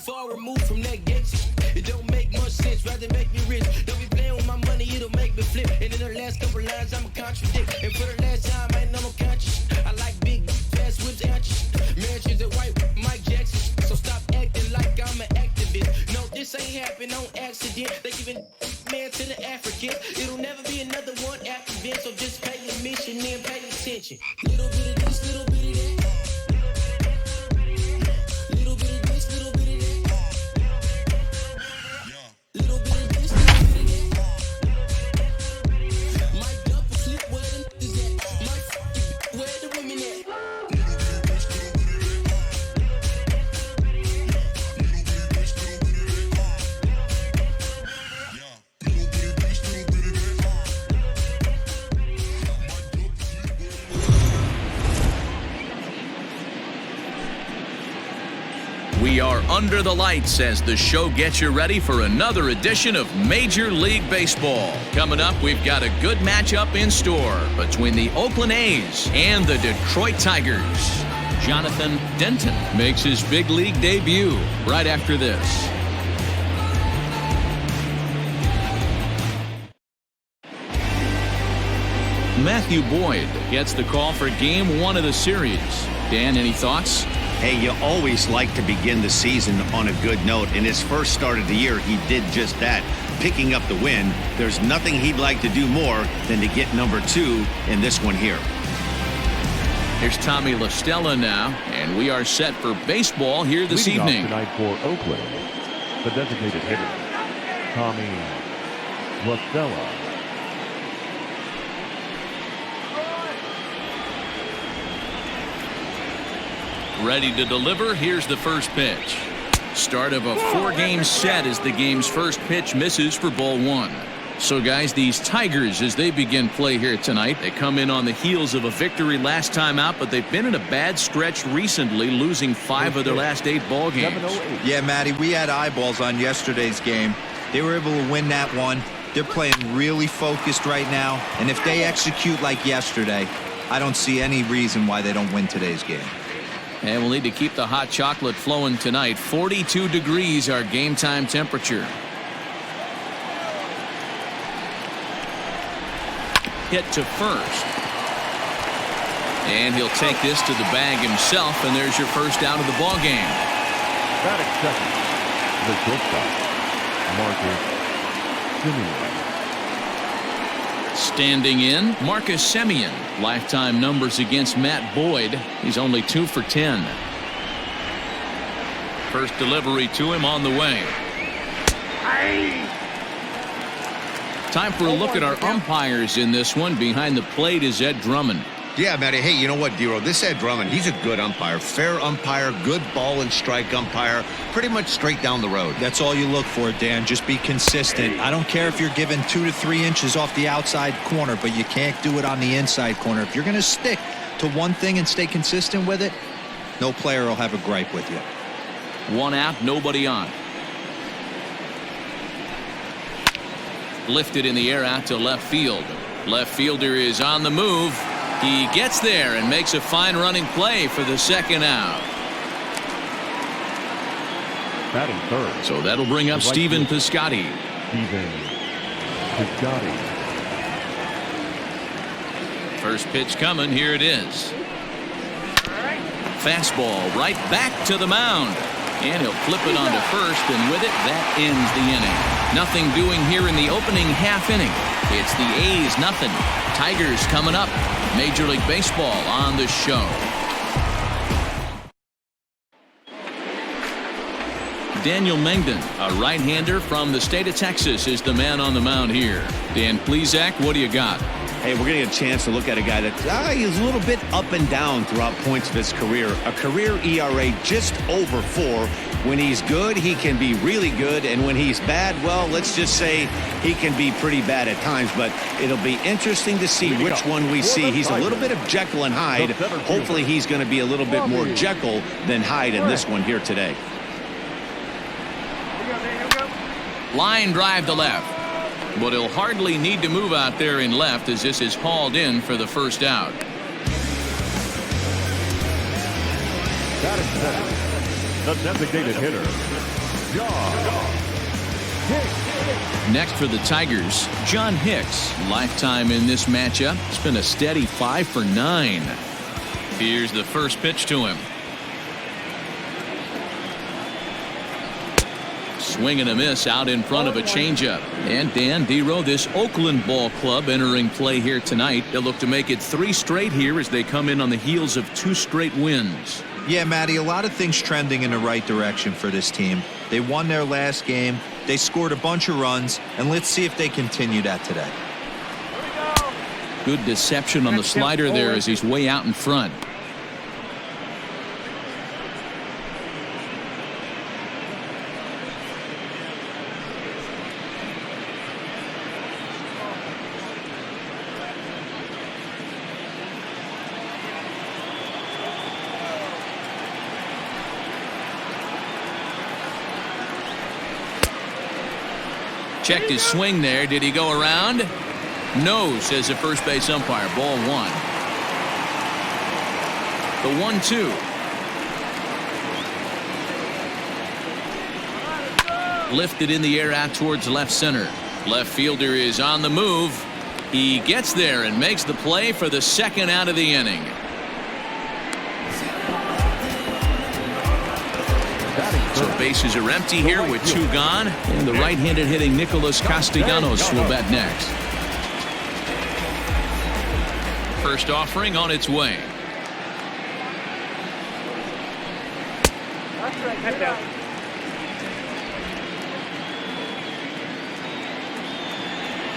far removed from that gangster. It don't make much sense, rather make me rich. Don't be playing with my money, it'll make me flip. And in the last couple lines, I'ma contradict. And for the last time, I ain't no conscious. I like big, fast whips, anxious. Mansions and white Mike Jackson. So stop acting like I'm an activist. No, this ain't happened on accident. They giving man to the Africans. It'll never be another one after this. So just pay your mission and pay attention. Little bit of this, little bit of that. Little bit of this, little bit of that. Little bit of this, little bit of that. Might dump a clip where the is at. Might where the women at. We are under the lights as the show gets you ready for another edition of Major League Baseball. Coming up, we've got a good matchup in store between the Oakland A's and the Detroit Tigers. Jonathan Denton makes his big league debut right after this. Matthew Boyd gets the call for Game 1 of the series. Dan, any thoughts? Hey, you always like to begin the season on a good note. In his first start of the year, he did just that, picking up the win. There's nothing he'd like to do more than to get number 2 in this one here. Here's Tommy La Stella now, and we are set for baseball here this evening. Tonight for Oakland, the designated hitter, Tommy La Stella. Ready to deliver. Here's the first pitch. Start of a 4-game set as the game's first pitch misses for ball 1. So guys, these Tigers, as they begin play here tonight, they come in on the heels of a victory last time out, but they've been in a bad stretch recently, losing 5 of their last 8 ball games. Yeah, Matty, we had eyeballs on yesterday's game. They were able to win that one. They're playing really focused right now, and if they execute like yesterday, I don't see any reason why they don't win today's game. And we'll need to keep the hot chocolate flowing tonight. 42 degrees our game time temperature. Hit to first. And he'll take this to the bag himself, and there's your first out of the ball game. Batting second, the shortstop, Marcus Semien. Standing in, Marcus Semien. Lifetime numbers against Matt Boyd. He's only 2 for 10. First delivery to him on the way. Time for a look at our umpires in this one. Behind the plate is Ed Drummond. Yeah, Matty. Hey, you know what, Dero? This Ed Drummond, he's a good umpire. Fair umpire, good ball and strike umpire. Pretty much straight down the road. That's all you look for, Dan. Just be consistent. I don't care if you're given 2 to 3 inches off the outside corner, but you can't do it on the inside corner. If you're going to stick to one thing and stay consistent with it, no player will have a gripe with you. 1 out, nobody on. Lifted in the air out to left field. Left fielder is on the move. He gets there and makes a fine running play for the second out. Batting third. So that'll bring up Stephen Piscotty. Stephen Piscotty. First pitch coming. Here it is. Fastball right back to the mound. And he'll flip it onto first, and with it, that ends the inning. Nothing doing here in the opening half inning. It's the A's nothing. Tigers coming up. Major League Baseball on the show. Daniel Mengden, a right-hander from the state of Texas, is the man on the mound here. Dan Plesac, what do you got? Hey, we're going to get a chance to look at a guy that he's a little bit up and down throughout points of his career. A career ERA just over 4. When he's good, he can be really good. And when he's bad, well, let's just say he can be pretty bad at times. But it'll be interesting to see which one we see. He's a little bit of Jekyll and Hyde. Hopefully he's going to be a little bit more Jekyll than Hyde in this one here today. Line drive to left. But he'll hardly need to move out there in left as this is hauled in for the first out. The designated hitter, John Hicks. Next for the Tigers, John Hicks. Lifetime in this matchup. It's been a steady 5 for 9. Here's the first pitch to him. Swing and a miss out in front of a changeup. And Dan Dero, this Oakland ball club entering play here tonight. They'll look to make it 3 straight here as they come in on the heels of 2 straight wins. Yeah, Matty, a lot of things trending in the right direction for this team. They won their last game. They scored a bunch of runs, and let's see if they continue that today. Good deception on the slider there as he's way out in front. Checked his swing there. Did he go around? No, says the first base umpire. Ball 1. The 1-2. Lifted in the air out towards left center. Left fielder is on the move. He gets there and makes the play for the second out of the inning. So bases are empty here with 2 gone. And the right-handed hitting Nicholas Castellanos will bat next. First offering on its way.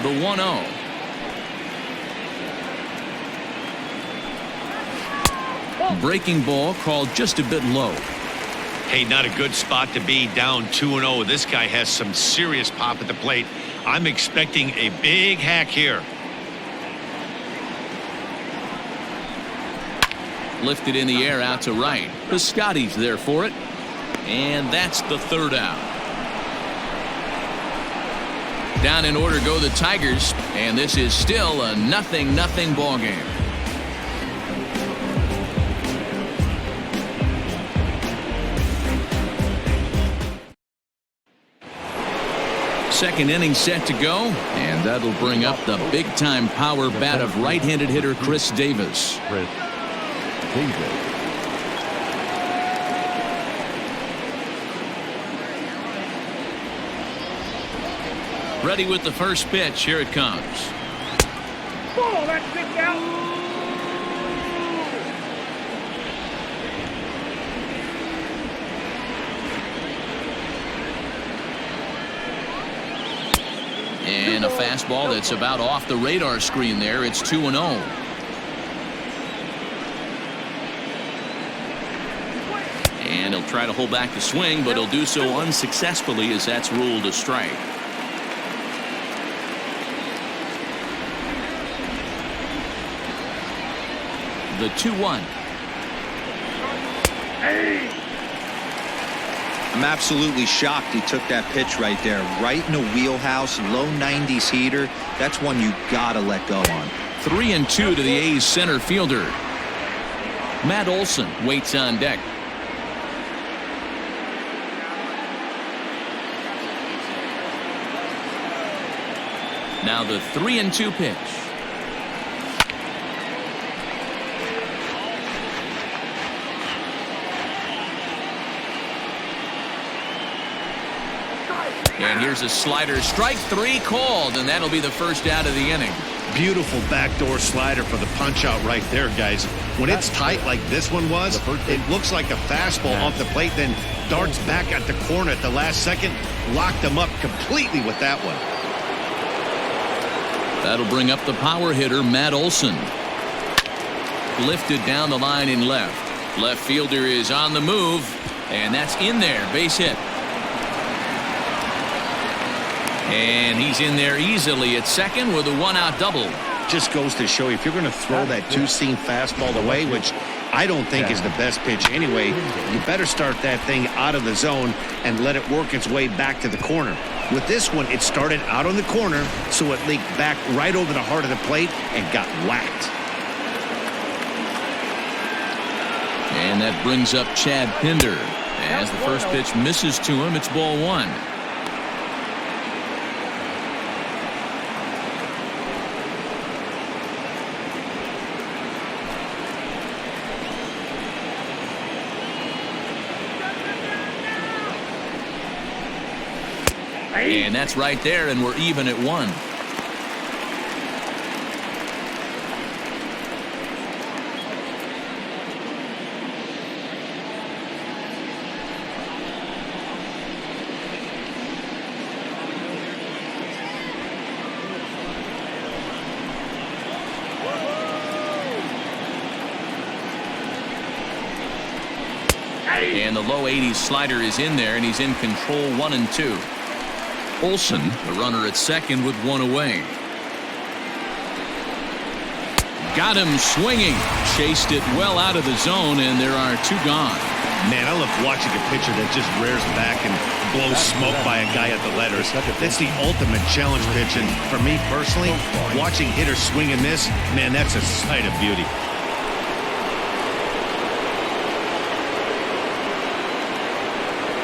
The 1-0. Breaking ball called just a bit low. Hey, not a good spot to be, down 2-0. This guy has some serious pop at the plate. I'm expecting a big hack here. Lifted in the air out to right. Piscotty's there for it. And that's the 3rd out. Down in order go the Tigers. And this is still a 0-0 ball game. Second inning set to go, and that'll bring up the big-time power bat of right-handed hitter Chris Davis. Ready with the first pitch. Here it comes. Oh, that's pitch out. And a fastball that's about off the radar screen there. It's 2-0. And he'll try to hold back the swing, but he'll do so unsuccessfully as that's ruled a strike. The 2-1. I'm absolutely shocked he took that pitch right there. Right in the wheelhouse, low 90s heater. That's one you gotta let go on. 3-2 to the A's center fielder. Matt Olson waits on deck. Now the 3-2 pitch. And here's a slider. Strike 3 called, and that'll be the first out of the inning. Beautiful backdoor slider for the punch out right there, guys. When it's tight like this one was, it looks like a fastball off the plate, then darts back at the corner at the last second. Locked him up completely with that one. That'll bring up the power hitter, Matt Olson. Lifted down the line in left. Left fielder is on the move, and that's in there. Base hit. And he's in there easily at second with a 1-out double. Just goes to show you, if you're going to throw that 2-seam fastball away, which I don't think is the best pitch anyway, you better start that thing out of the zone and let it work its way back to the corner. With this one, it started out on the corner, so it leaked back right over the heart of the plate and got whacked. And that brings up Chad Pinder. As the first pitch misses to him, it's ball one. And that's right there, and we're even at one. And the low 80s slider is in there, and he's in control 1-2. Olsen, the runner at second with one away. Got him swinging. Chased it well out of the zone, and there are two gone. Man, I love watching a pitcher that just rears back and blows smoke by a guy at the letters. That's the ultimate challenge pitch, and for me personally, watching hitters swing and miss, man, that's a sight of beauty.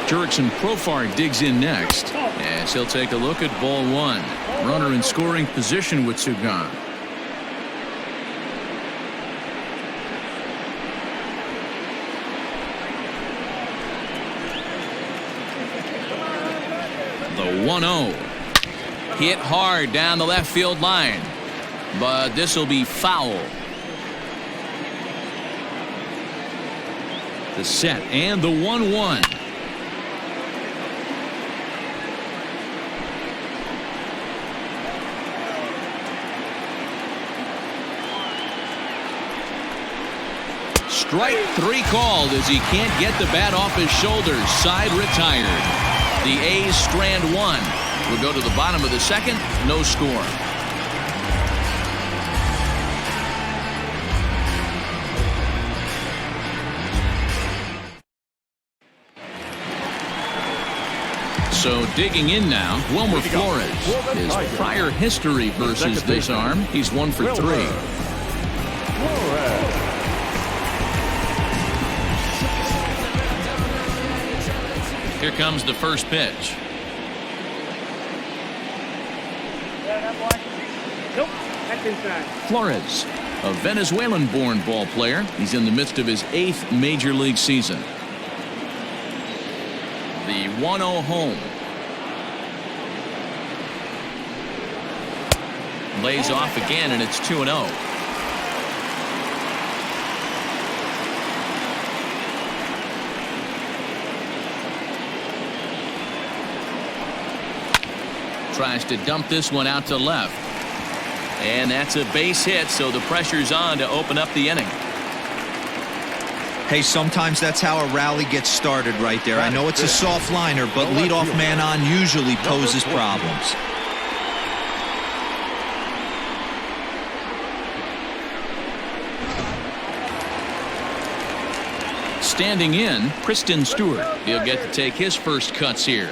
Jurickson Profar digs in next, as he'll take a look at ball one. Runner in scoring position with two gone. The 1-0. Hit hard down the left field line, but this will be foul. The set and the 1-1. Strike three called as he can't get the bat off his shoulders. Side retired. The A's strand one. We'll go to the bottom of the second. No score. So digging in now, Wilmer Flores. His prior history versus this arm, he's 1 for 3. Here comes the first pitch. Nope, that's inside. Flores, a Venezuelan-born ball player. He's in the midst of his 8th major league season. The 1-0 home. Lays off again, and it's 2-0. Tries to dump this one out to left. And that's a base hit, so the pressure's on to open up the inning. Hey, sometimes that's how a rally gets started right there. I know it's a soft liner, but leadoff man on usually poses problems. Standing in, Kristen Stewart. He'll get to take his first cuts here.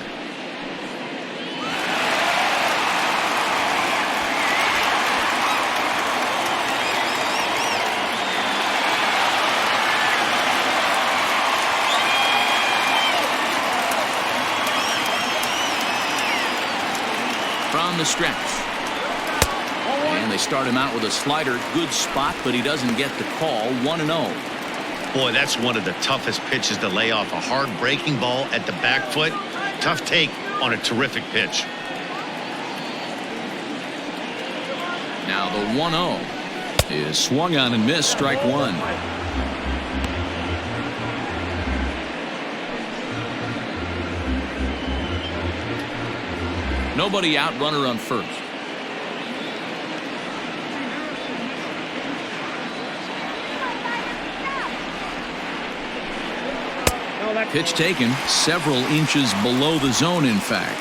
From the stretch. And they start him out with a slider. Good spot, but he doesn't get the call. 1-0. Boy, that's one of the toughest pitches to lay off. A hard breaking ball at the back foot. Tough take on a terrific pitch. Now the 1-0 is swung on and missed. Strike one. Nobody out, runner on first. Pitch taken several inches below the zone, in fact.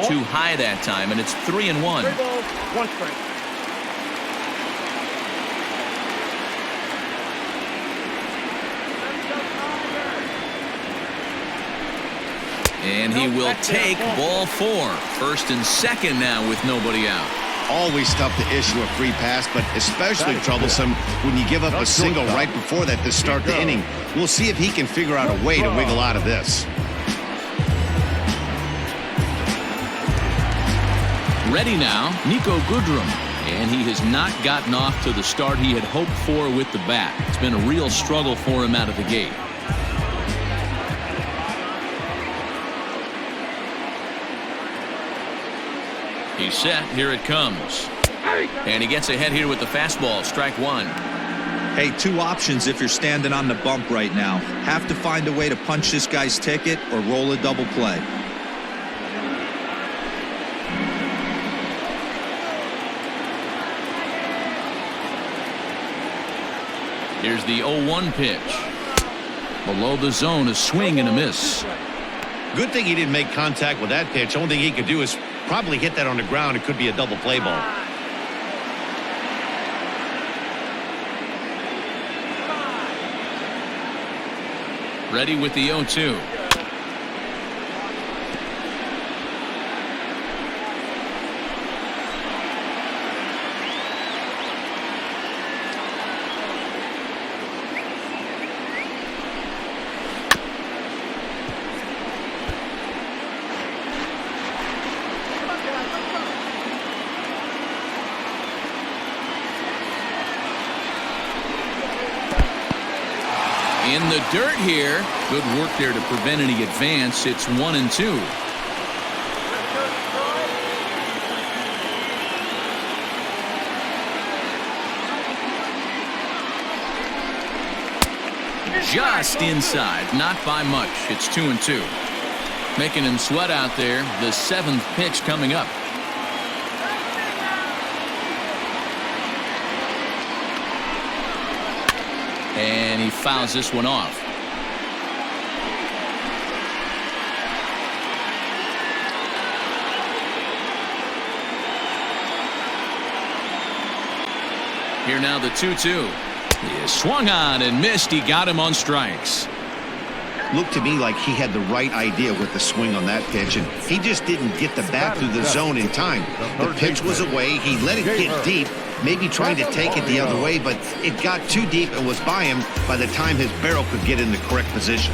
Too high that time, and it's 3-1. 3 balls, 1 strike. And he will take ball 4. First and second now with nobody out. Always tough to issue a free pass, but especially troublesome when you give up a single right before that to start the inning. We'll see if he can figure out a way to wiggle out of this. Ready now, Nico Goodrum. And he has not gotten off to the start he had hoped for with the bat. It's been a real struggle for him out of the gate. He's set. Here it comes. And he gets ahead here with the fastball. Strike 1. Hey, 2 options if you're standing on the bump right now. Have to find a way to punch this guy's ticket or roll a double play. Here's the 0-1 pitch. Below the zone, a swing and a miss. Good thing he didn't make contact with that pitch. Only thing he could do is probably hit that on the ground. It could be a double play ball. Ready with the 0-2. In the dirt here. Good work there to prevent any advance. It's 1-2. Just inside, not by much. It's 2-2. Making him sweat out there. The 7th pitch coming up. And he fouls this one off. Here now the 2-2. He swung on and missed. He got him on strikes. Looked to me like he had the right idea with the swing on that pitch, and he just didn't get the bat through the zone in time. The pitch was away. He let it get deep, maybe trying to take it the other way, but it got too deep and was by him by the time his barrel could get in the correct position.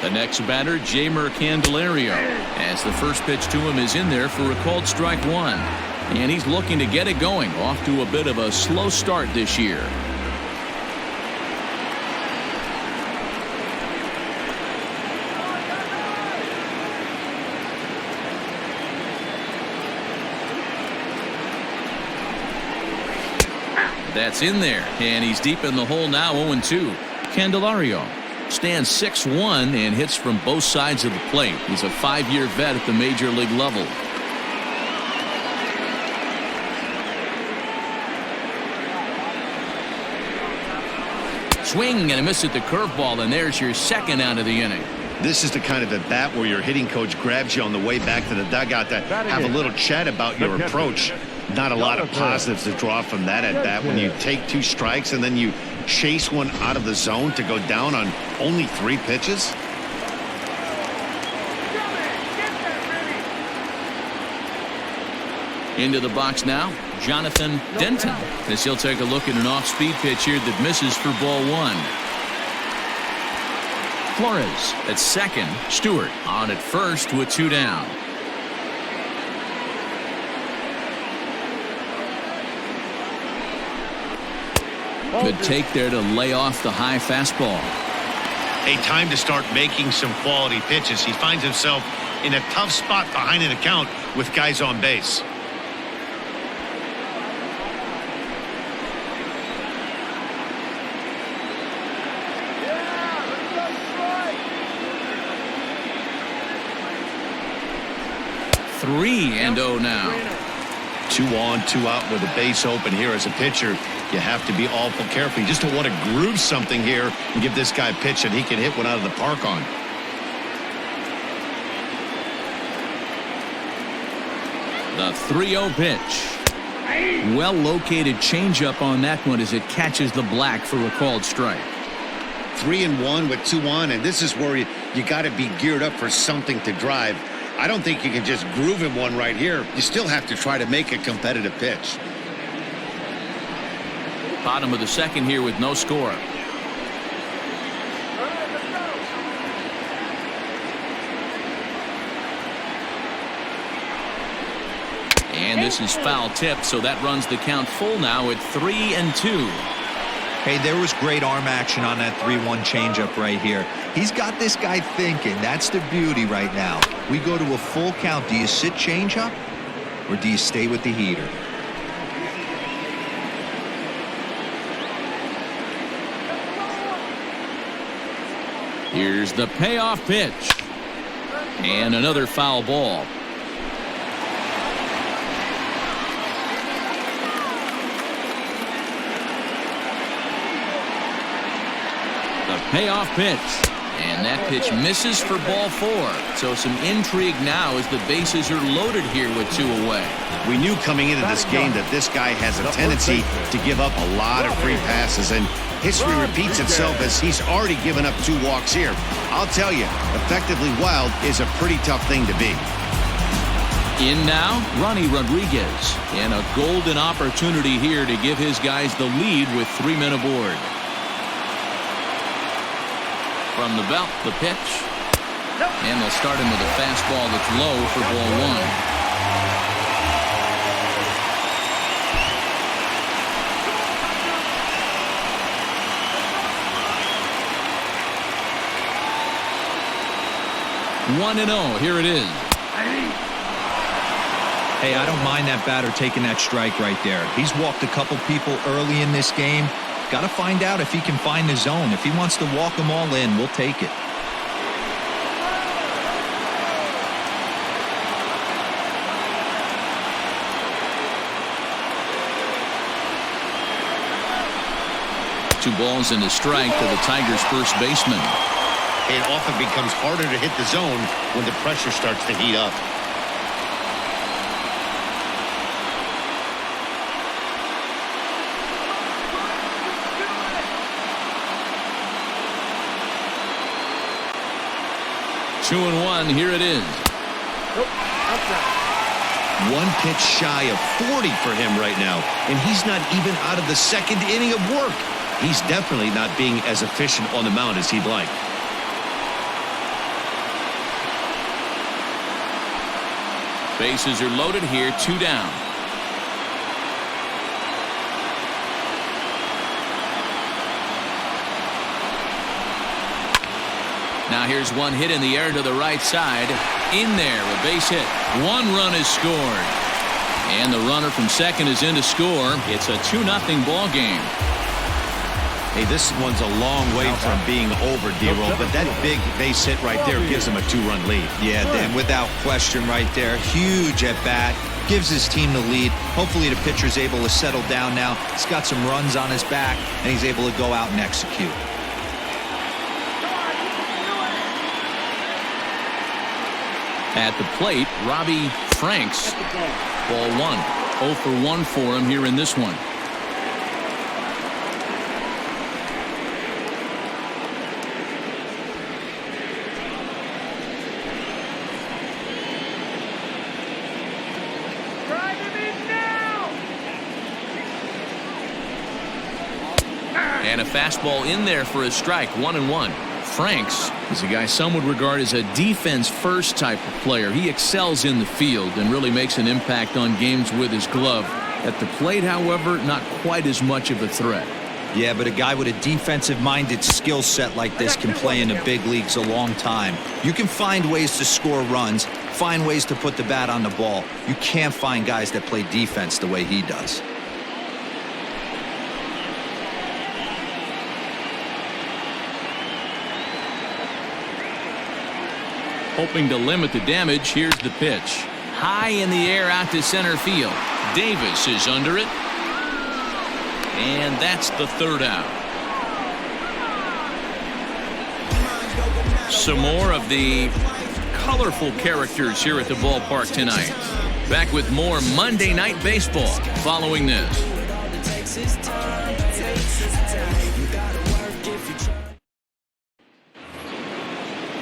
The next batter, Jeimer Candelario, as the first pitch to him is in there for a called strike 1. And he's looking to get it going. Off to a bit of a slow start this year. That's in there, and he's deep in the hole now. 0-2. Candelario stands 6'1" and hits from both sides of the plate. He's a 5-year vet at the major league level. Swing and a miss at the curveball, and there's your second out of the inning. This is the kind of at bat where your hitting coach grabs you on the way back to the dugout to have a little chat about your approach. Not a lot of positives to draw from that at bat when you take 2 strikes and then you chase one out of the zone to go down on only 3 pitches. Into the box now, Jonathan Denton, as he'll take a look at an off-speed pitch here that misses for ball 1. Flores at second, Stewart on at first with 2 down. Good take there to lay off the high fastball. A time to start making some quality pitches. He finds himself in a tough spot behind an account with guys on base. Three and 0 now. 2 on, 2 out with a base open here. As a pitcher, you have to be awful careful. You just don't want to groove something here and give this guy a pitch that he can hit one out of the park on. The 3-0 pitch. Well-located changeup on that one as it catches the black for a called strike. 3-1 with 2 on, and this is where you got to be geared up for something to drive. I don't think you can just groove him one right here. You still have to try to make a competitive pitch. Bottom of the second here with no score. And this is foul tip, so that runs the count full now at 3-2. Hey, there was great arm action on that 3-1 changeup right here. He's got this guy thinking. That's the beauty right now. We go to a full count. Do you sit changeup or do you stay with the heater? Here's the payoff pitch. And another foul ball. The payoff pitch. And that pitch misses for ball 4. So some intrigue now as the bases are loaded here with 2 away. We knew coming into this game that this guy has a tendency to give up a lot of free passes, and history repeats itself as he's already given up 2 walks here. I'll tell you, effectively wild is a pretty tough thing to be. In now, Ronnie Rodriguez. And a golden opportunity here to give his guys the lead with 3 men aboard. From the belt, the pitch. And they'll start him with a fastball that's low for ball 1. One and 0. Here it is. Hey, I don't mind that batter taking that strike right there. He's walked a couple people early in this game. Got to find out if he can find the zone. If he wants to walk them all in, we'll take it. Two balls and a strike to the Tigers' first baseman. It often becomes harder to hit the zone when the pressure starts to heat up. Two and 1. Here it is. One pitch shy of 40 for him right now, and he's not even out of the second inning of work. He's definitely not being as efficient on the mound as he'd like. Bases are loaded here. 2 down. Now here's one hit in the air to the right side. In there, a base hit. 1 run is scored. And the runner from second is in to score. It's a 2-0 ball game. Hey, this one's a long way from being over, D-Roll, but that big base hit right there gives him a 2-run lead. Yeah, Dan, without question right there. Huge at bat. Gives his team the lead. Hopefully the pitcher's able to settle down now. He's got some runs on his back, and he's able to go out and execute. At the plate, Robbie Franks. Ball 1. 0 for 1 for him here in this one. And a fastball in there for a strike. 1-1. Franks is a guy some would regard as a defense-first type of player. He excels in the field and really makes an impact on games with his glove. At the plate, however, not quite as much of a threat. Yeah, but a guy with a defensive-minded skill set like this can play in the big leagues a long time. You can find ways to score runs, find ways to put the bat on the ball. You can't find guys that play defense the way he does. Hoping to limit the damage, here's the pitch. High in the air out to center field. Davis is under it. And that's the 3rd out. Some more of the colorful characters here at the ballpark tonight. Back with more Monday Night Baseball following this.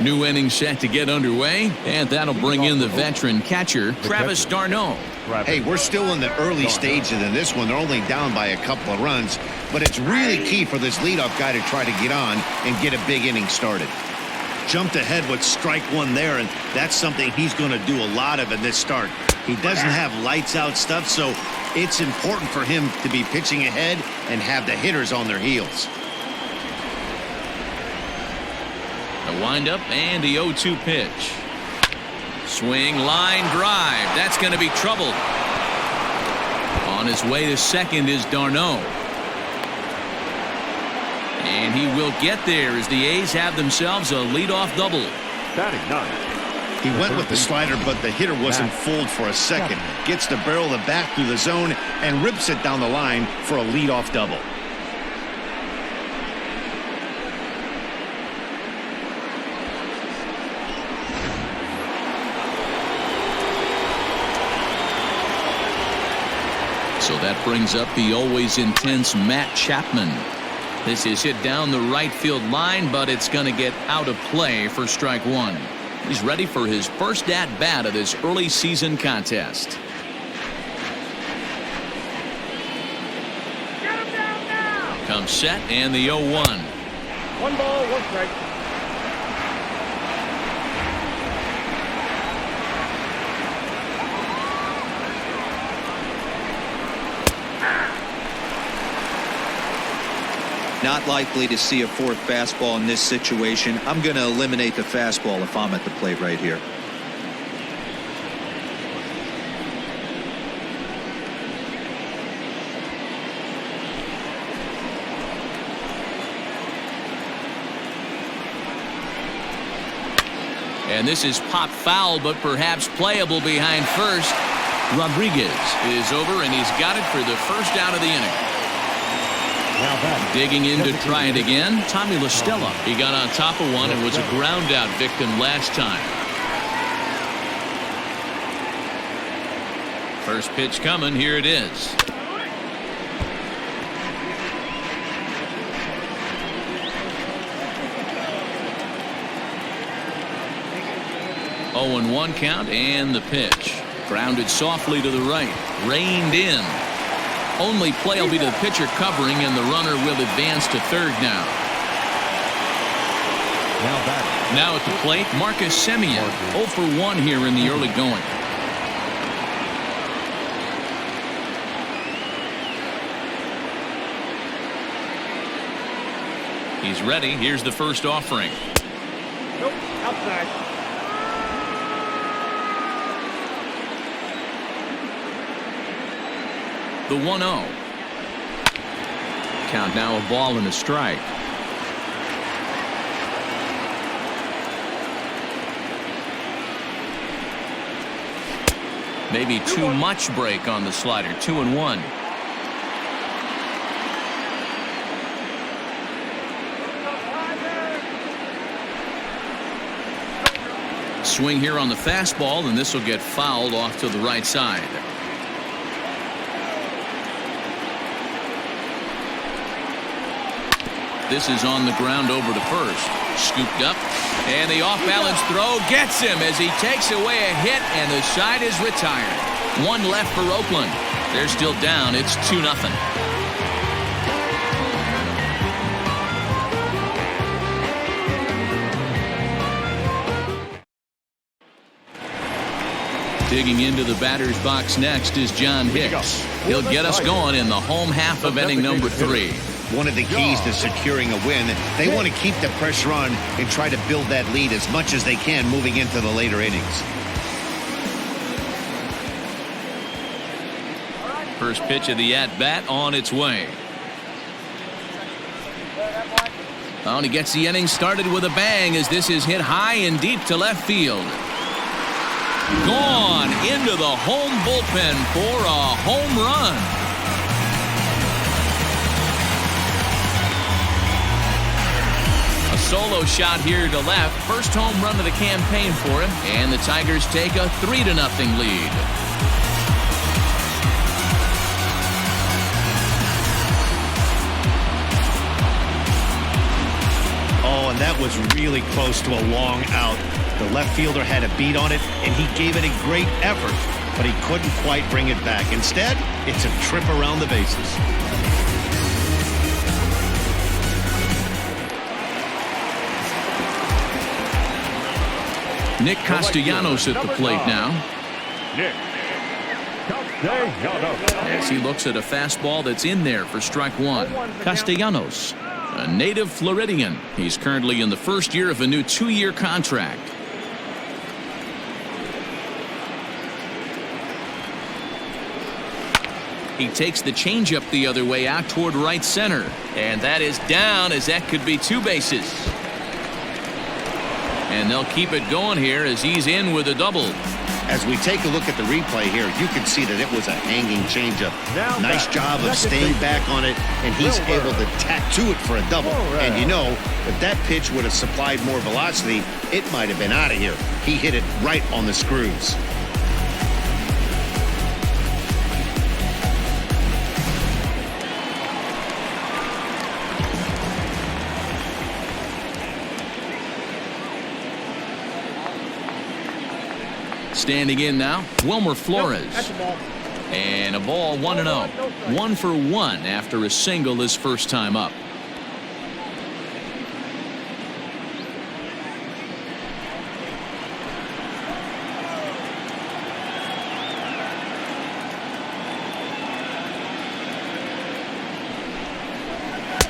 New inning set to get underway, and that'll bring in the veteran catcher, Travis d'Arnaud. Hey, we're still in the early stages in this one. They're only down by a couple of runs, but it's really key for this leadoff guy to try to get on and get a big inning started. Jumped ahead with strike one there, and that's something he's going to do a lot of in this start. He doesn't have lights out stuff, so it's important for him to be pitching ahead and have the hitters on their heels. The windup and the 0-2 pitch. Swing, line, drive. That's going to be trouble. On his way to second is d'Arnaud. And he will get there as the A's have themselves a leadoff double. Batting ninth. He went with the slider, but the hitter wasn't fooled for a second. Gets the barrel of the bat through the zone and rips it down the line for a leadoff double. So that brings up the always intense Matt Chapman. This is hit down the right field line, but it's going to get out of play for strike one. He's ready for his first at-bat of this early season contest. Comes set and the 0-1. 1 ball, 1 strike. Not likely to see a fourth fastball in this situation. I'm going to eliminate the fastball if I'm at the plate right here. And this is pop foul, but perhaps playable behind first. Rodriguez is over, and he's got it for the first out of the inning. Digging in to try it again, Tommy La Stella. He got on top of one and was a ground out victim last time. First pitch coming. Here it is. Oh, and 1 count, and the pitch. Grounded softly to the right. Reined in. Only play will be to the pitcher covering, and the runner will advance to third now. Now at the plate, Marcus Semien. 0 for 1 here in the early going. He's ready. Here's the first offering. Nope, outside. The 1-0. Count now, a ball and a strike. Maybe too much break on the slider. 2-1. Swing here on the fastball, and this will get fouled off to the right side. This is on the ground over to first. Scooped up, and the off-balance throw gets him as he takes away a hit, and the side is retired. 1 left for Oakland. They're still down. It's 2-0. Digging into the batter's box next is John Hicks. He'll get us going in the home half of inning number 3. One of the keys to securing a win, they want to keep the pressure on and try to build that lead as much as they can moving into the later innings. First pitch of the at-bat on its way. Oh, and he gets the inning started with a bang as this is hit high and deep to left field. Gone into the home bullpen for a home run. solo shot here to left. First home run of the campaign for him, and the Tigers take a 3-0 lead. Oh, and that was really close to a long out. The left fielder had a beat on it, and he gave it a great effort, but he couldn't quite bring it back. Instead, it's a trip around the bases. Nick Castellanos at the plate now. Nick Castellanos. As he looks at a fastball that's in there for strike one. Castellanos, a native Floridian. He's currently in the first year of a new 2-year contract. He takes the changeup the other way out toward right center. And that is down, as that could be 2 bases. And they'll keep it going here as he's in with a double. As we take a look at the replay here, you can see that it was a hanging changeup. Nice job of staying back on it, and he's able to tattoo it for a double. And you know, if that pitch would have supplied more velocity, it might have been out of here. He hit it right on the screws. Standing in now, Wilmer Flores. And a ball 1-0. 1 for 1 after a single his first time up.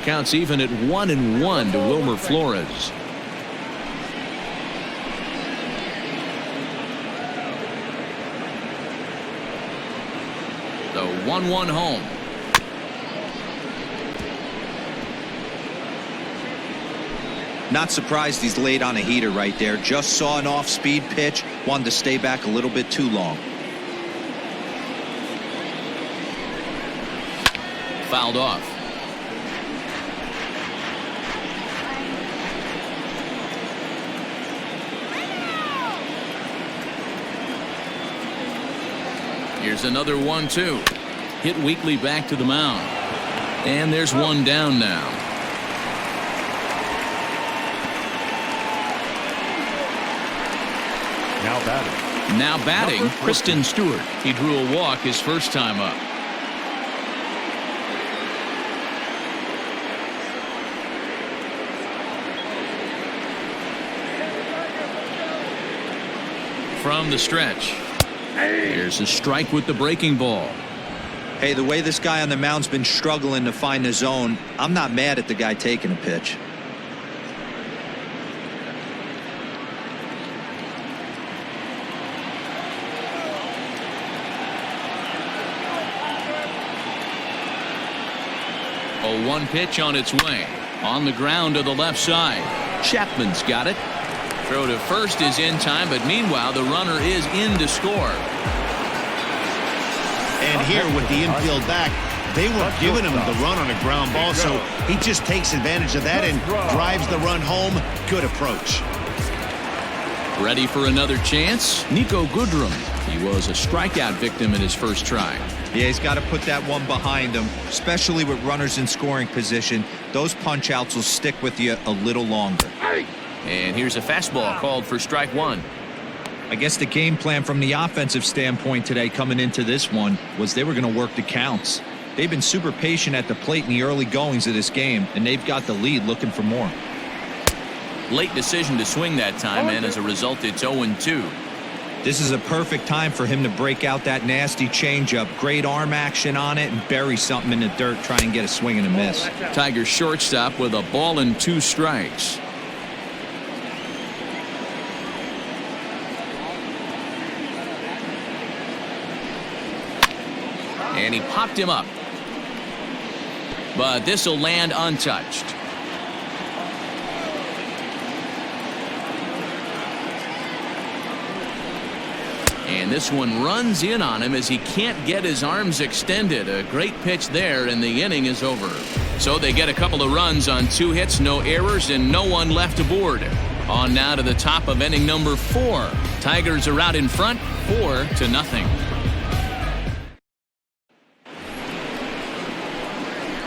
Counts even at 1-1 to Wilmer Flores. The 1-1 home. Not surprised he's laid on a heater right there. Just saw an off-speed pitch. Wanted to stay back a little bit too long. Fouled off. Here's another 1-2. Hit weakly back to the mound. And there's one down now. Now batting, Kristen Stewart. He drew a walk his first time up. From the stretch. Here's a strike with the breaking ball. Hey, the way this guy on the mound's been struggling to find the zone, I'm not mad at the guy taking a pitch. A 1 pitch on its way. On the ground to the left side. Chapman's got it. Throw to first is in time, but meanwhile the runner is in to score. And here with the infield back, they were giving him the run on a ground ball, so he just takes advantage of that and drives the run home. Good approach. Ready for another chance? Nico Goodrum. He was a strikeout victim in his first try. Yeah, he's got to put that one behind him, especially with runners in scoring position. Those punch outs will stick with you a little longer. And here's a fastball called for strike one. I guess the game plan from the offensive standpoint today coming into this one was they were going to work the counts. They've been super patient at the plate in the early goings of this game, and they've got the lead looking for more. Late decision to swing that time, and as a result, it's 0-2. This is a perfect time for him to break out that nasty changeup. Great arm action on it and bury something in the dirt, try and get a swing and a miss. Tigers shortstop with a ball and 2 strikes. And he popped him up. But this will land untouched. And this one runs in on him as he can't get his arms extended. A great pitch there, and the inning is over. So they get a couple of runs on 2 hits, no errors, and no one left aboard. On now to the top of inning number 4. Tigers are out in front, 4-0.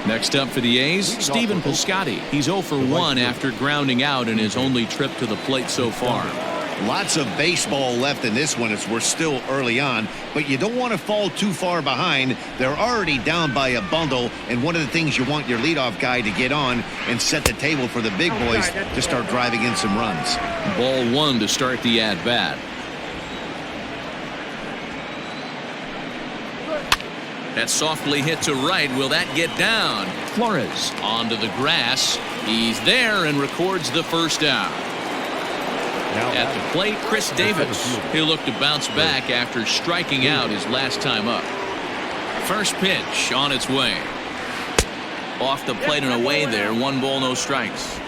Next up for the A's, Stephen Piscotty. He's 0 for 1 after grounding out in his only trip to the plate so far. Lots of baseball left in this one as we're still early on, but you don't want to fall too far behind. They're already down by a bundle, and one of the things you want your leadoff guy to get on and set the table for the big boys to start driving in some runs. Ball 1 to start the at-bat. That softly hit to right. Will that get down? Flores onto the grass. He's there and records the first out. At the plate, Chris Davis. He'll look to bounce back after striking out his last time up. First pitch on its way. Off the plate and away there. 1 ball, no strikes.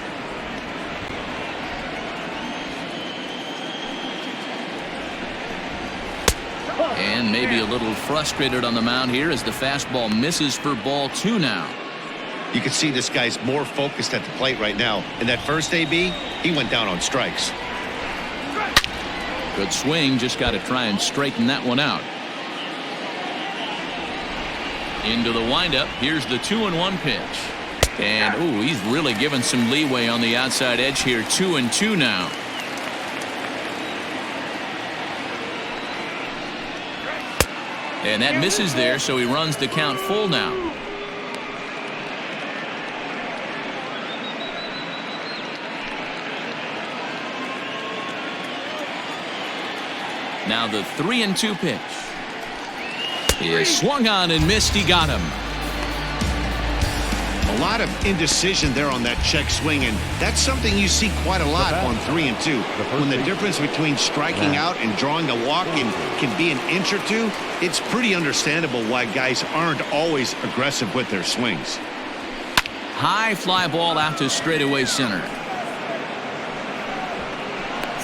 And maybe a little frustrated on the mound here as the fastball misses for ball 2 now. You can see this guy's more focused at the plate right now. In that first AB, he went down on strikes. Good swing, just got to try and straighten that one out. Into the windup. Here's the 2-1 pitch. And ooh, he's really given some leeway on the outside edge here. 2-2 now. And that misses there, so he runs the count full now. Now the 3-2 pitch is swung on and missed. He got him. A lot of indecision there on that check swing, and that's something you see quite a lot on 3-2. When the difference between striking out and drawing a walk can be an inch or two, it's pretty understandable why guys aren't always aggressive with their swings. High fly ball out to straightaway center.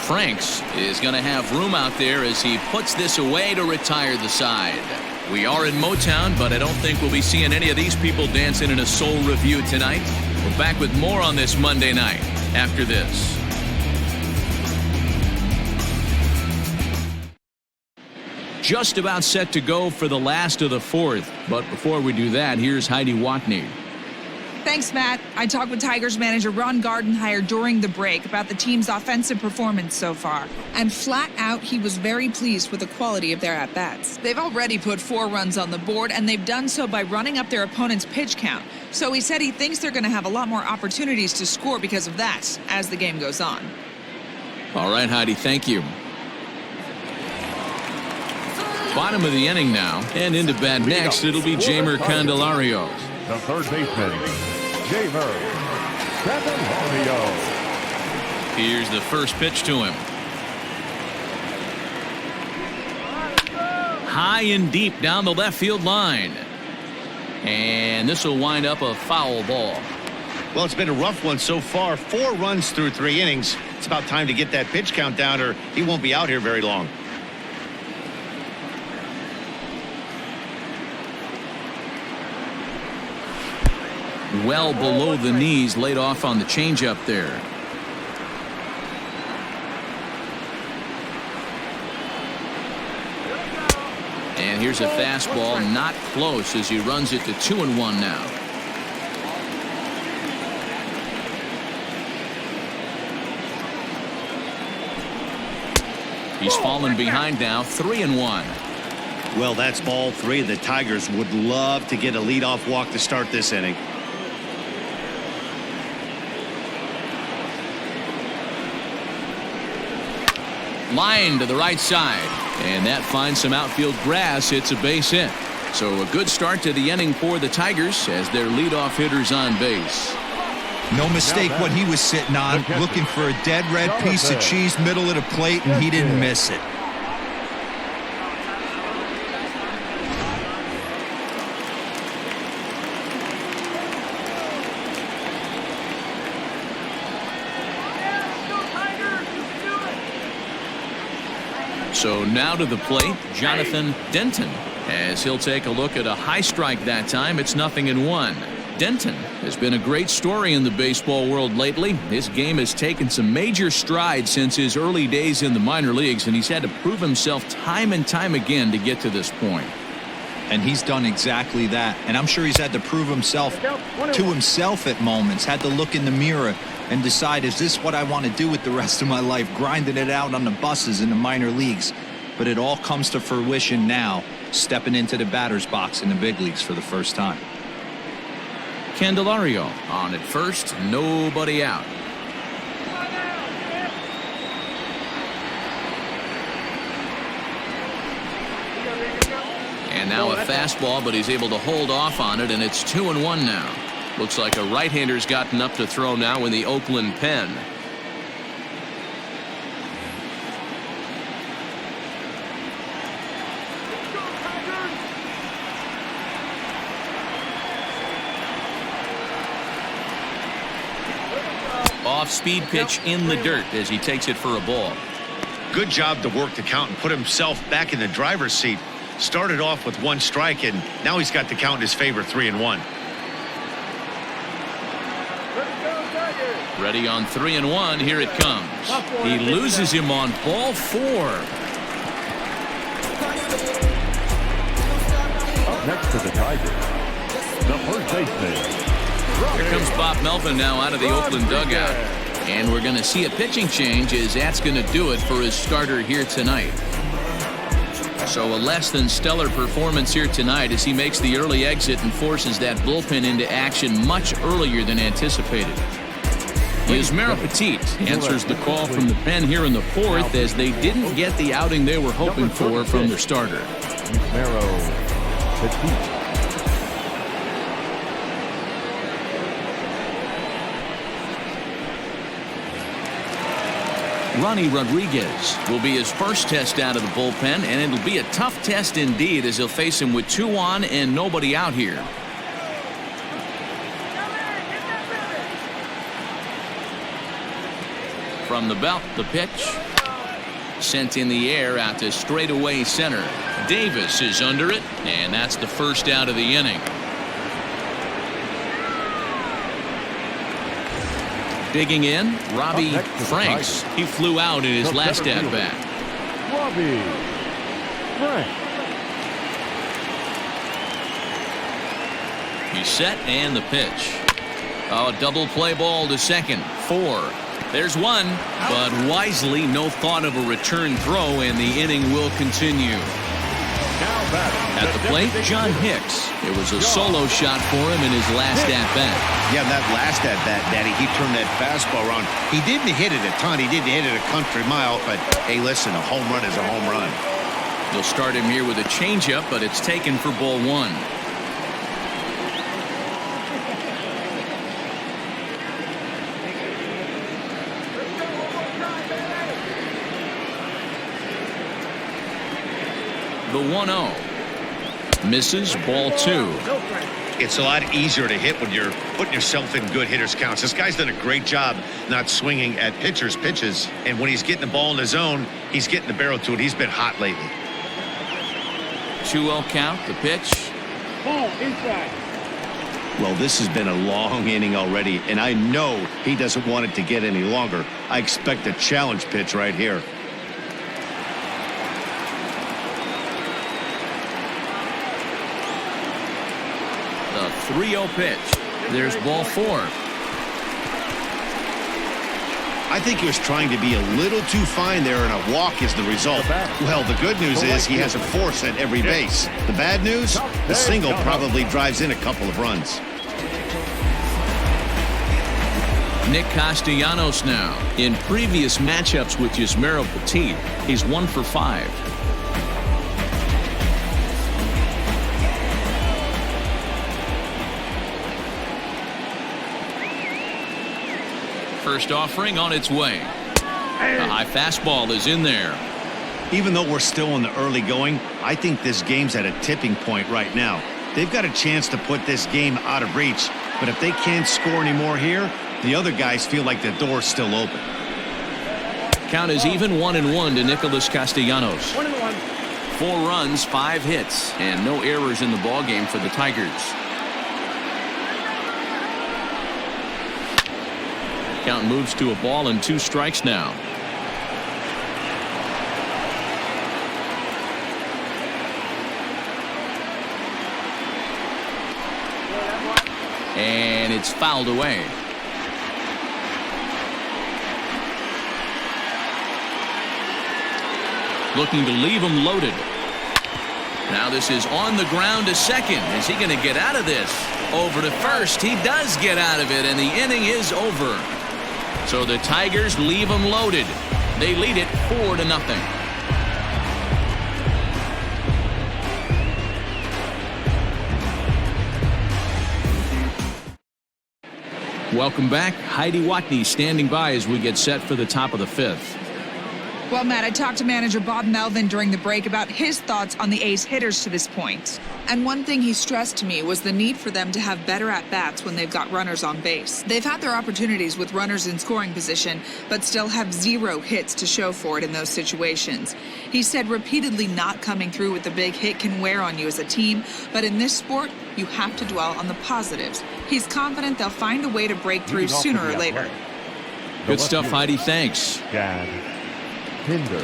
Franks is going to have room out there as he puts this away to retire the side. We are in Motown, but I don't think we'll be seeing any of these people dancing in a soul review tonight. We're back with more on this Monday night after this. Just about set to go for the last of the 4th. But before we do that, here's Heidi Watney. Thanks, Matt. I talked with Tigers manager Ron Gardenhire during the break about the team's offensive performance so far. And flat out, he was very pleased with the quality of their at-bats. They've already put 4 runs on the board, and they've done so by running up their opponent's pitch count. So he said he thinks they're going to have a lot more opportunities to score because of that as the game goes on. All right, Heidi, thank you. Bottom of the inning now, and into bat next, it'll be Jeimer Candelario. The third baseman, Jeimer Candelario. Here's the first pitch to him. High and deep down the left field line. And this will wind up a foul ball. Well, it's been a rough one so far. 4 runs through 3 innings. It's about time to get that pitch count down, or he won't be out here very long. Well below the knees, laid off on the changeup there. And here's a fastball, not close as he runs it to 2-1 now. He's fallen behind now, 3-1. Well, that's ball 3. The Tigers would love to get a leadoff walk to start this inning. Line to the right side, and that finds some outfield grass. It's a base hit. So a good start to the inning for the Tigers as their leadoff hitter's on base. No mistake what he was sitting on, looking for a dead red piece of cheese middle of the plate, and he didn't miss it. So now to the plate, Jonathan Denton, as he'll take a look at a high strike that time. It's 0-1. Denton has been a great story in the baseball world lately. His game has taken some major strides since his early days in the minor leagues, and he's had to prove himself time and time again to get to this point. And he's done exactly that. And I'm sure he's had to prove himself to himself at moments, had to look in the mirror and decide, is this what I want to do with the rest of my life, grinding it out on the buses in the minor leagues? But it all comes to fruition now, stepping into the batter's box in the big leagues for the first time. Candelario on at first, nobody out. And now a fastball, but he's able to hold off on it, and it's 2-1 now. Looks like a right-hander's gotten up to throw now in the Oakland pen. Off-speed pitch in the dirt as he takes it for a ball. Good job to work the count and put himself back in the driver's seat. Started off with 1 strike, and now he's got the count in his favor, 3-1. Ready on 3-1. Here it comes. He loses him on ball 4. Up next to the Tigers, the first baseman. Here comes Bob Melvin now out of the Oakland dugout. And we're going to see a pitching change as that's going to do it for his starter here tonight. So a less than stellar performance here tonight as he makes the early exit and forces that bullpen into action much earlier than anticipated. Yusmeiro Petit answers the call from the pen here in the 4th as they didn't get the outing they were hoping for from their starter. Yusmeiro Petit. Ronnie Rodriguez will be his first test out of the bullpen, and it'll be a tough test indeed as he'll face him with 2 on and nobody out here. From the belt, the pitch. Sent in the air out to straightaway center. Davis is under it, and that's the first out of the inning. Digging in, Robbie Franks. He flew out in his last at-bat. Robbie Franks. He's set, and the pitch. Oh, double play ball to second. 4. There's 1, but wisely no thought of a return throw, and the inning will continue. At the plate, John Hicks. It was a solo shot for him in his last at-bat. Yeah, that last at-bat, Daddy, he turned that fastball around. He didn't hit it a ton. He didn't hit it a country mile, but hey, listen, a home run is a home run. They'll start him here with a changeup, but it's taken for ball 1. The 1-0. Misses, ball 2. It's a lot easier to hit when you're putting yourself in good hitters' counts. This guy's done a great job not swinging at pitchers' pitches. And when he's getting the ball in the zone, he's getting the barrel to it. He's been hot lately. 2-0 count, the pitch. Ball inside. Well, this has been a long inning already, and I know he doesn't want it to get any longer. I expect a challenge pitch right here. The 3-0 pitch. There's ball 4. I think he was trying to be a little too fine there, and a walk is the result. Well, the good news is he has a force at every base. The bad news? The single probably drives in a couple of runs. Nick Castellanos now. In previous matchups with Yusmeiro Petit, he's 1 for 5. First offering on its way. The high fastball is in there. Even though we're still in the early going, I think this game's at a tipping point right now. They've got a chance to put this game out of reach, but if they can't score any more here, the other guys feel like the door's still open. count is even 1-1 to Nicholas Castellanos. 1-1. 4 runs, 5 hits, and no errors in the ballgame for the Tigers. Count moves to a ball and 2 strikes now. And it's fouled away. Looking to leave him loaded. Now this is on the ground to second. Is he going to get out of this? Over to first. He does get out of it, and the inning is over. So the Tigers leave him loaded. They lead it 4-0. Welcome back. Heidi Watney standing by as we get set for the top of the 5th. Well, Matt, I talked to manager Bob Melvin during the break about his thoughts on the A's hitters to this point. And one thing he stressed to me was the need for them to have better at-bats when they've got runners on base. They've had their opportunities with runners in scoring position, but still have 0 hits to show for it in those situations. He said repeatedly not coming through with the big hit can wear on you as a team, but in this sport, you have to dwell on the positives. He's confident they'll find a way to break through sooner or later. Good stuff, Heidi. Thanks. Gad Hinder.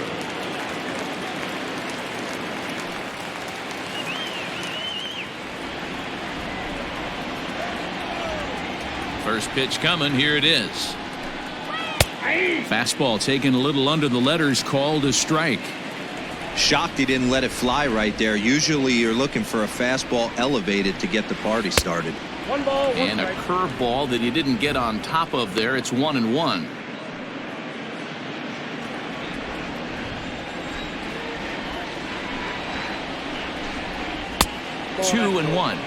First pitch coming. Here it is. Fastball taken a little under the letters, called a strike. Shocked he didn't let it fly right there. Usually you're looking for a fastball elevated to get the party started. 1 ball, 1 And a curveball that he didn't get on top of there. It's 1-1. strike. 2-1.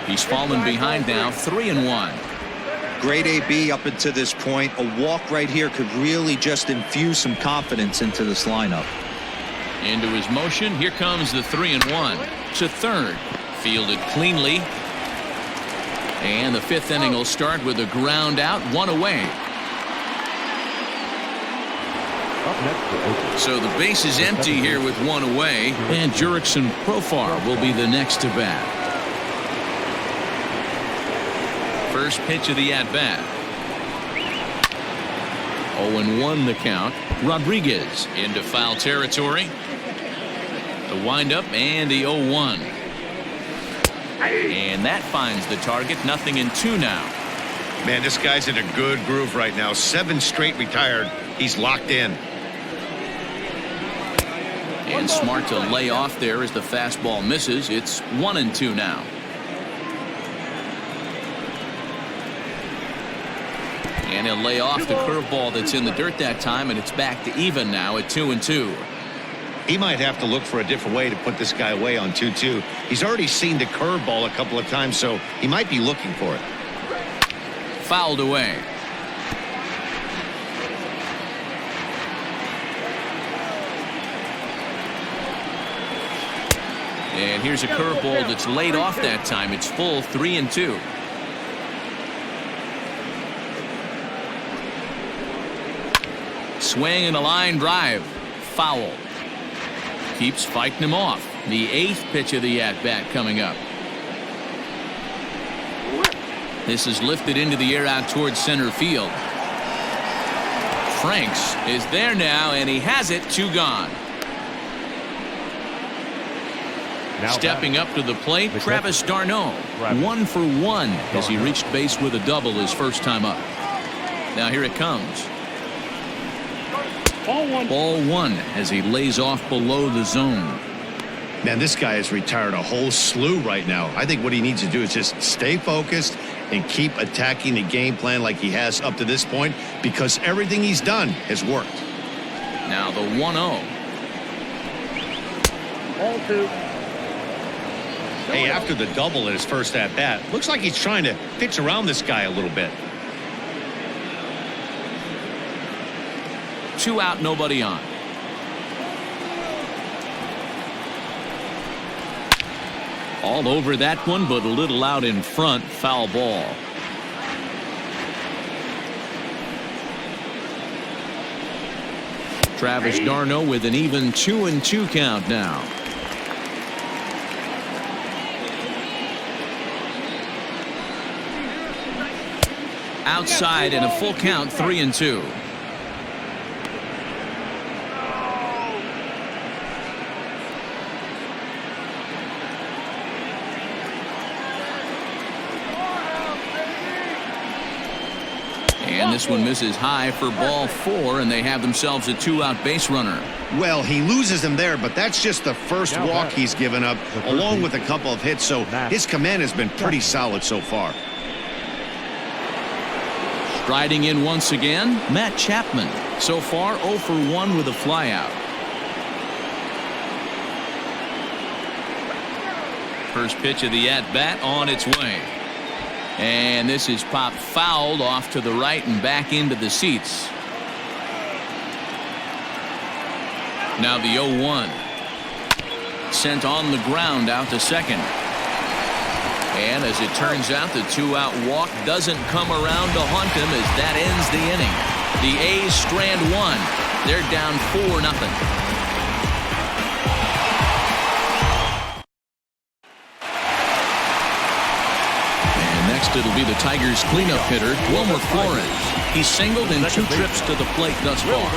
He's fallen behind now. 3-1. Great AB up until this point. A walk right here could really just infuse some confidence into this lineup. Into his motion. Here comes the 3-1 to third. Fielded cleanly. And the 5th inning will start with a ground out, 1 away. So the base is empty here with 1 away, and Jurickson Profar will be the next to bat. First pitch of the at-bat. 0-1 the count. Rodriguez into foul territory. The windup and the 0-1. And that finds the target. 0-2 now. Man, this guy's in a good groove right now. 7 straight retired. He's locked in. And smart to lay off there as the fastball misses. It's 1-2 now. And he'll lay off the curveball that's in the dirt that time, and it's back to even now at 2-2. He might have to look for a different way to put this guy away on 2-2. He's already seen the curveball a couple of times, so he might be looking for it. Fouled away. And here's a curveball that's laid off that time. It's full. 3-2. Swing and a line drive. Foul. Keeps fighting him off. The 8th pitch of the at-bat coming up. This is lifted into the air out towards center field. Franks is there now, and he has it. 2 gone. Now stepping up to the plate, Travis d'Arnaud. 1 for 1 as he reached base with a double his first time up. Now here it comes. Ball 1 as he lays off below the zone. Man, this guy has retired a whole slew right now. I think what he needs to do is just stay focused and keep attacking the game plan like he has up to this point, because everything he's done has worked. Now the 1-0. Ball 2. Hey, after the double in his first at-bat, looks like he's trying to pitch around this guy a little bit. 2 out, nobody on. All over that one, but a little out in front. Foul ball. Travis d'Arnaud with an even 2-2 count now. Outside and a full count, 3-2. And this one misses high for ball 4, and they have themselves a 2-out base runner. Well, he loses him there, but that's just the first walk he's given up, along with a couple of hits, so his command has been pretty solid so far. Striding in once again, Matt Chapman. So far 0 for 1 with a flyout. First pitch of the at-bat on its way. And this is popped fouled off to the right and back into the seats. Now the 0-1. Sent on the ground out to second. And as it turns out, the 2-out walk doesn't come around to haunt him as that ends the inning. The A's strand 1. They're down 4-0. It'll be the Tigers cleanup hitter, Wilmer Flores. He's singled in 2 trips to the plate thus far.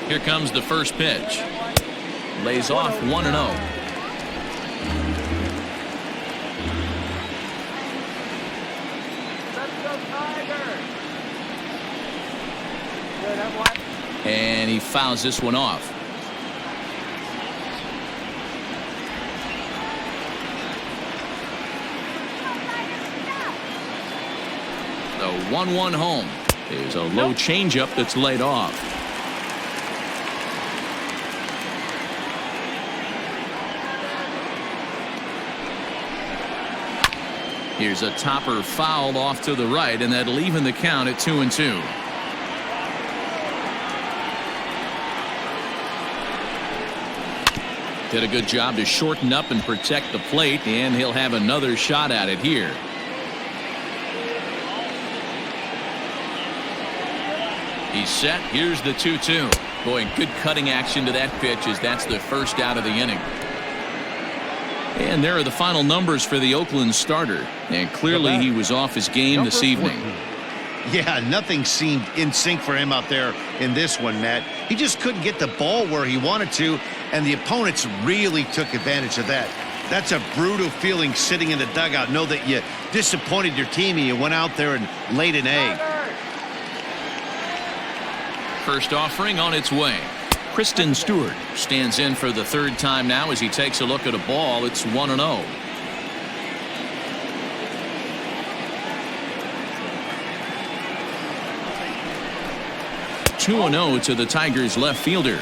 Here comes the first pitch. Lays off 1-0. And he fouls this one off. The 1-1 home is a low changeup that's laid off. Here's a topper fouled off to the right, and that'll even the count at 2-2. Did a good job to shorten up and protect the plate, and he'll have another shot at it here. He's set. Here's the 2-2. Boy, good cutting action to that pitch as that's the first out of the inning. And there are the final numbers for the Oakland starter. And clearly he was off his game this evening. Yeah, nothing seemed in sync for him out there in this one, Matt. He just couldn't get the ball where he wanted to, and the opponents really took advantage of that. That's a brutal feeling sitting in the dugout. Know that you disappointed your team and you went out there and laid an egg. First offering on its way. Kristen Stewart stands in for the 3rd time now as he takes a look at a ball. It's 1-0. (2-0) to the Tigers left fielder.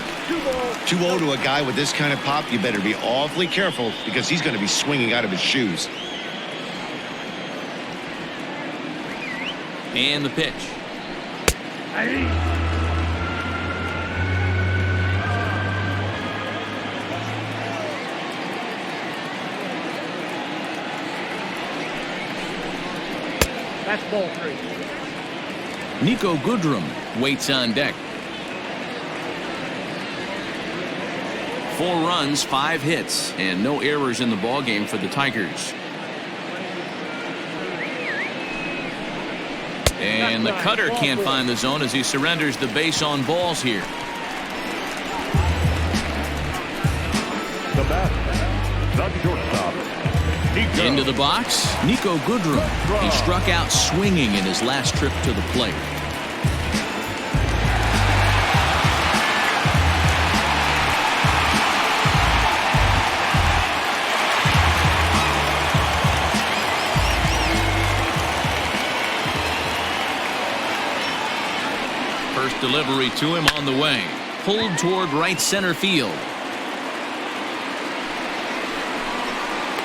2-0 to a guy with this kind of pop. You better be awfully careful because he's going to be swinging out of his shoes. And the pitch. That's ball 3. Nico Goodrum waits on deck. 4 runs, 5 hits, and no errors in the ballgame for the Tigers. And the cutter can't find the zone as he surrenders the base on balls here. The bat, the shortstop. Into the box, Nico Goodrum. He struck out swinging in his last trip to the plate. First delivery to him on the way. Pulled toward right center field.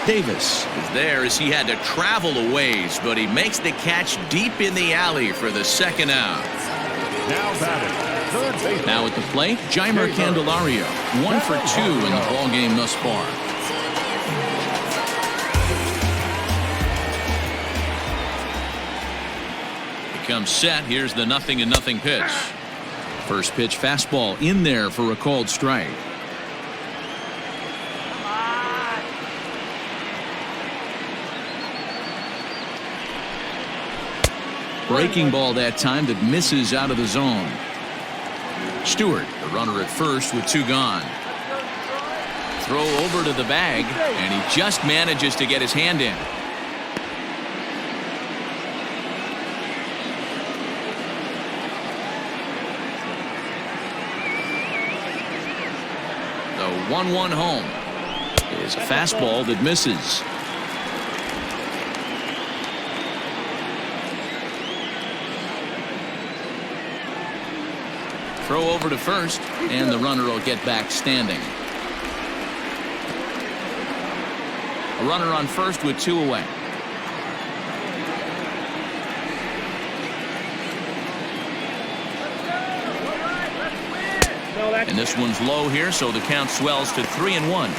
Davis is there as he had to travel a ways, but he makes the catch deep in the alley for the second out. Now batting, third base. Now at the plate, Jeimer Candelario, 1 for 2 in the ball game thus far. He comes set. Here's the 0-0 pitch. First pitch fastball in there for a called strike. Breaking ball that time that misses out of the zone. Stewart, the runner at first with 2 gone. Throw over to the bag, and he just manages to get his hand in. The 1-1 home is a fastball that misses. Throw over to first, and the runner will get back standing. A runner on first with 2 away. And this one's low here, so the count swells to 3-1.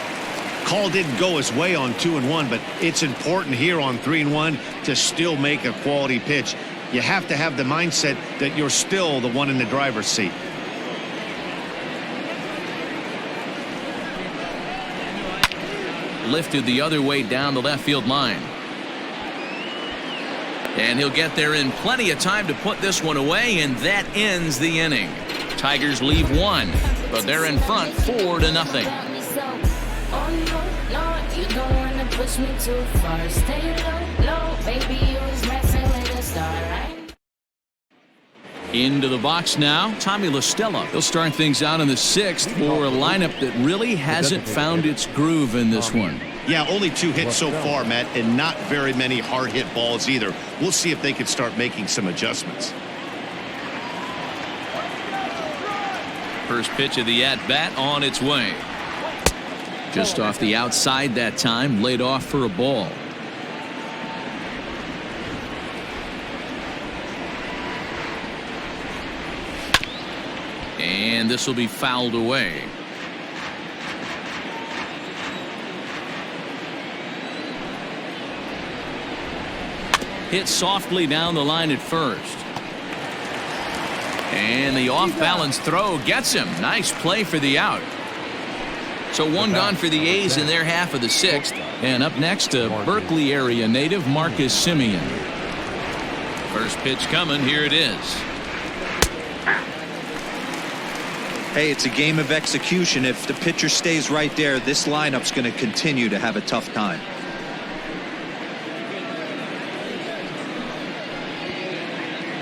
Call didn't go his way on 2-1, but it's important here on 3-1 to still make a quality pitch. You have to have the mindset that you're still the one in the driver's seat. Lifted the other way down the left field line. And he'll get there in plenty of time to put this one away, and that ends the inning. Tigers leave 1, but they're in front 4-0. Into the box now, Tommy La Stella. He'll start things out in the 6th for a lineup that really hasn't found its groove in this one. Yeah, only 2 hits so far, Matt, and not very many hard hit balls either. We'll see if they can start making some adjustments. First pitch of the at-bat on its way. Just off the outside that time, laid off for a ball. And this will be fouled away. Hit softly down the line at first. And the off-balance throw gets him. Nice play for the out. So 1 gone for the A's in their half of the 6th. And up next, a Berkeley area native, Marcus Semien. First pitch coming. Here it is. Hey, it's a game of execution. If the pitcher stays right there, this lineup's going to continue to have a tough time.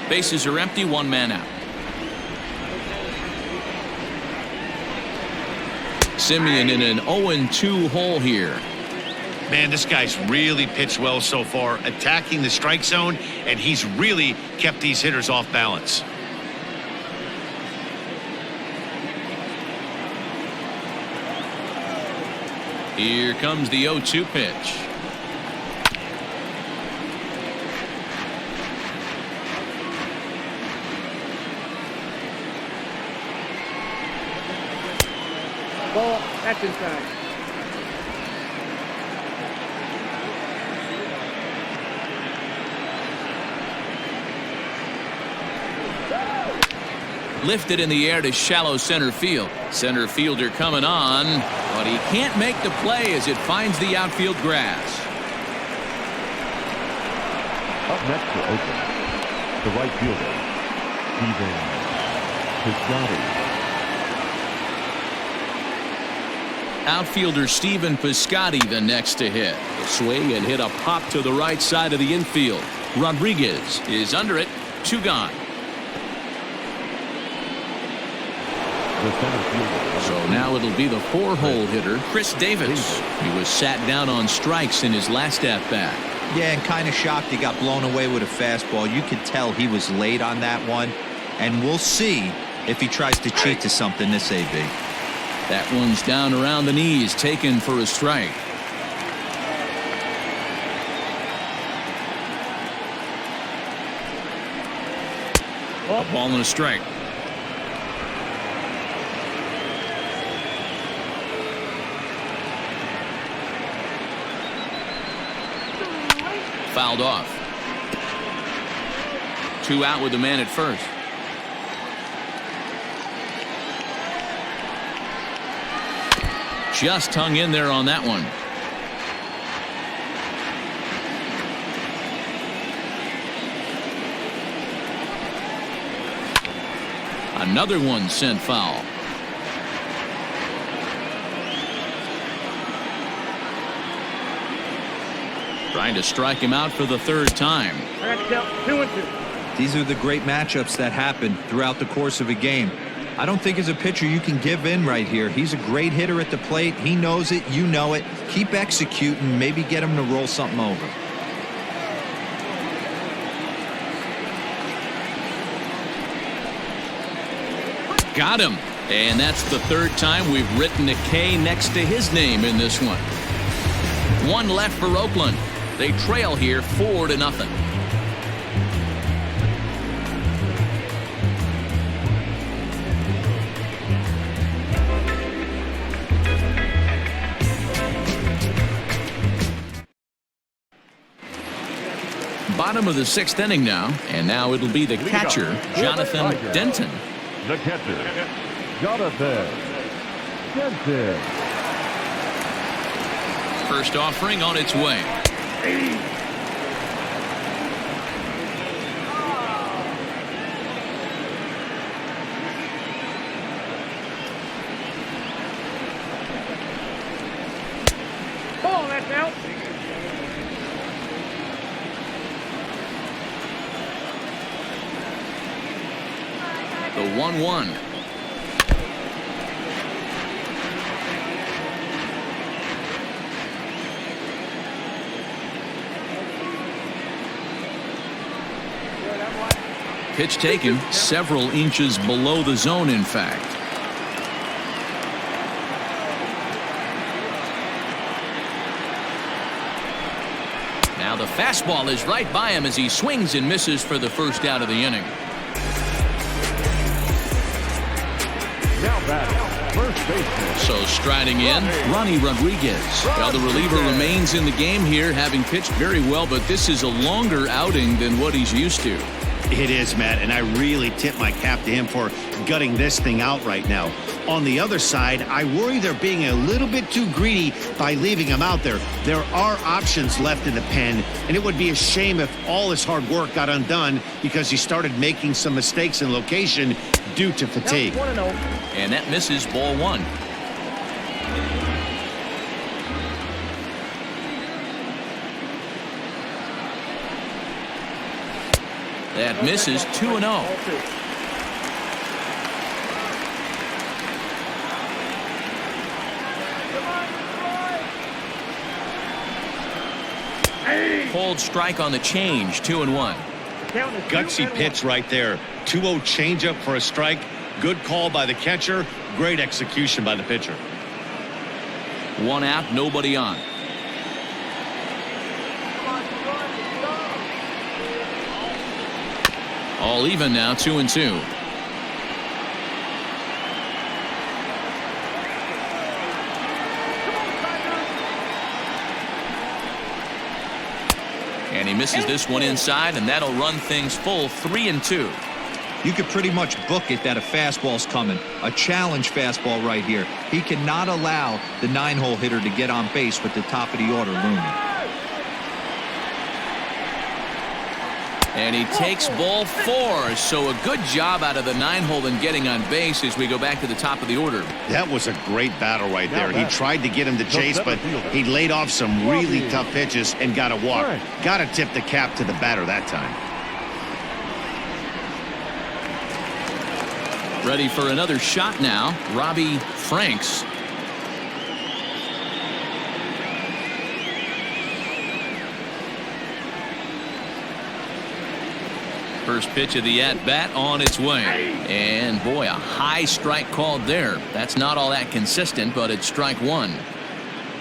Bases are empty, 1 man out. Semien in an 0-2 hole here. Man, this guy's really pitched well so far, attacking the strike zone, and he's really kept these hitters off balance. Here comes the 0-2 pitch. Ball, that's inside. Lifted in the air to shallow center field. Center fielder coming on, but he can't make the play as it finds the outfield grass. Up next for Oakland, the right fielder, Stephen Piscotty. Outfielder Stephen Piscotty the next to hit. The swing and hit a pop to the right side of the infield. Rodriguez is under it. 2 gone. So now it'll be the 4-hole hitter, Chris Davis. He was sat down on strikes in his last at-bat. Yeah, and kind of shocked he got blown away with a fastball. You could tell he was late on that one. And we'll see if he tries to cheat to something this AB. That one's down around the knees, taken for a strike. A ball and a strike. Fouled off. 2 out with the man at first. Just hung in there on that one. Another one sent foul. Trying to strike him out for the 3rd time. I got to count 2 and 2. These are the great matchups that happen throughout the course of a game. I don't think as a pitcher you can give in right here. He's a great hitter at the plate. He knows it. You know it. Keep executing. Maybe get him to roll something over. Got him. And that's the 3rd time we've written a K next to his name in this one. 1 left for Oakland. They trail here 4-0. Bottom of the 6th inning now, and now it'll be the catcher, Jonathan Denton. The catcher, Jonathan Denton. First offering on its way. Ball, that's out. The 1-1. Pitch taken several inches below the zone, in fact. Now the fastball is right by him as he swings and misses for the 1st out of the inning. Now batting, first baseman. So striding in, Ronnie Rodriguez. Well, the reliever remains in the game here, having pitched very well, but this is a longer outing than what he's used to. It is, Matt, and I really tip my cap to him for gutting this thing out right now. On the other side, I worry they're being a little bit too greedy by leaving him out there. There are options left in the pen, and it would be a shame if all his hard work got undone because he started making some mistakes in location due to fatigue. And that misses ball 1. That misses 2-0. Cold strike on the change, 2-1. Gutsy pitch right there. 2-0 changeup for a strike. Good call by the catcher. Great execution by the pitcher. 1 out, nobody on. All even now, 2-2. And he misses this one inside, and that'll run things full 3-2. You could pretty much book it that a fastball's coming. A challenge fastball right here. He cannot allow the 9-hole hitter to get on base with the top of the order looming. And he takes ball 4, so a good job out of the 9-hole in getting on base as we go back to the top of the order. That was a great battle right there. He tried to get him to chase, but he laid off some really tough pitches and got a walk. Got to tip the cap to the batter that time. Ready for another shot now, Robbie Franks. First pitch of the at-bat on its way. And boy, a high strike called there. That's not all that consistent, but it's strike 1.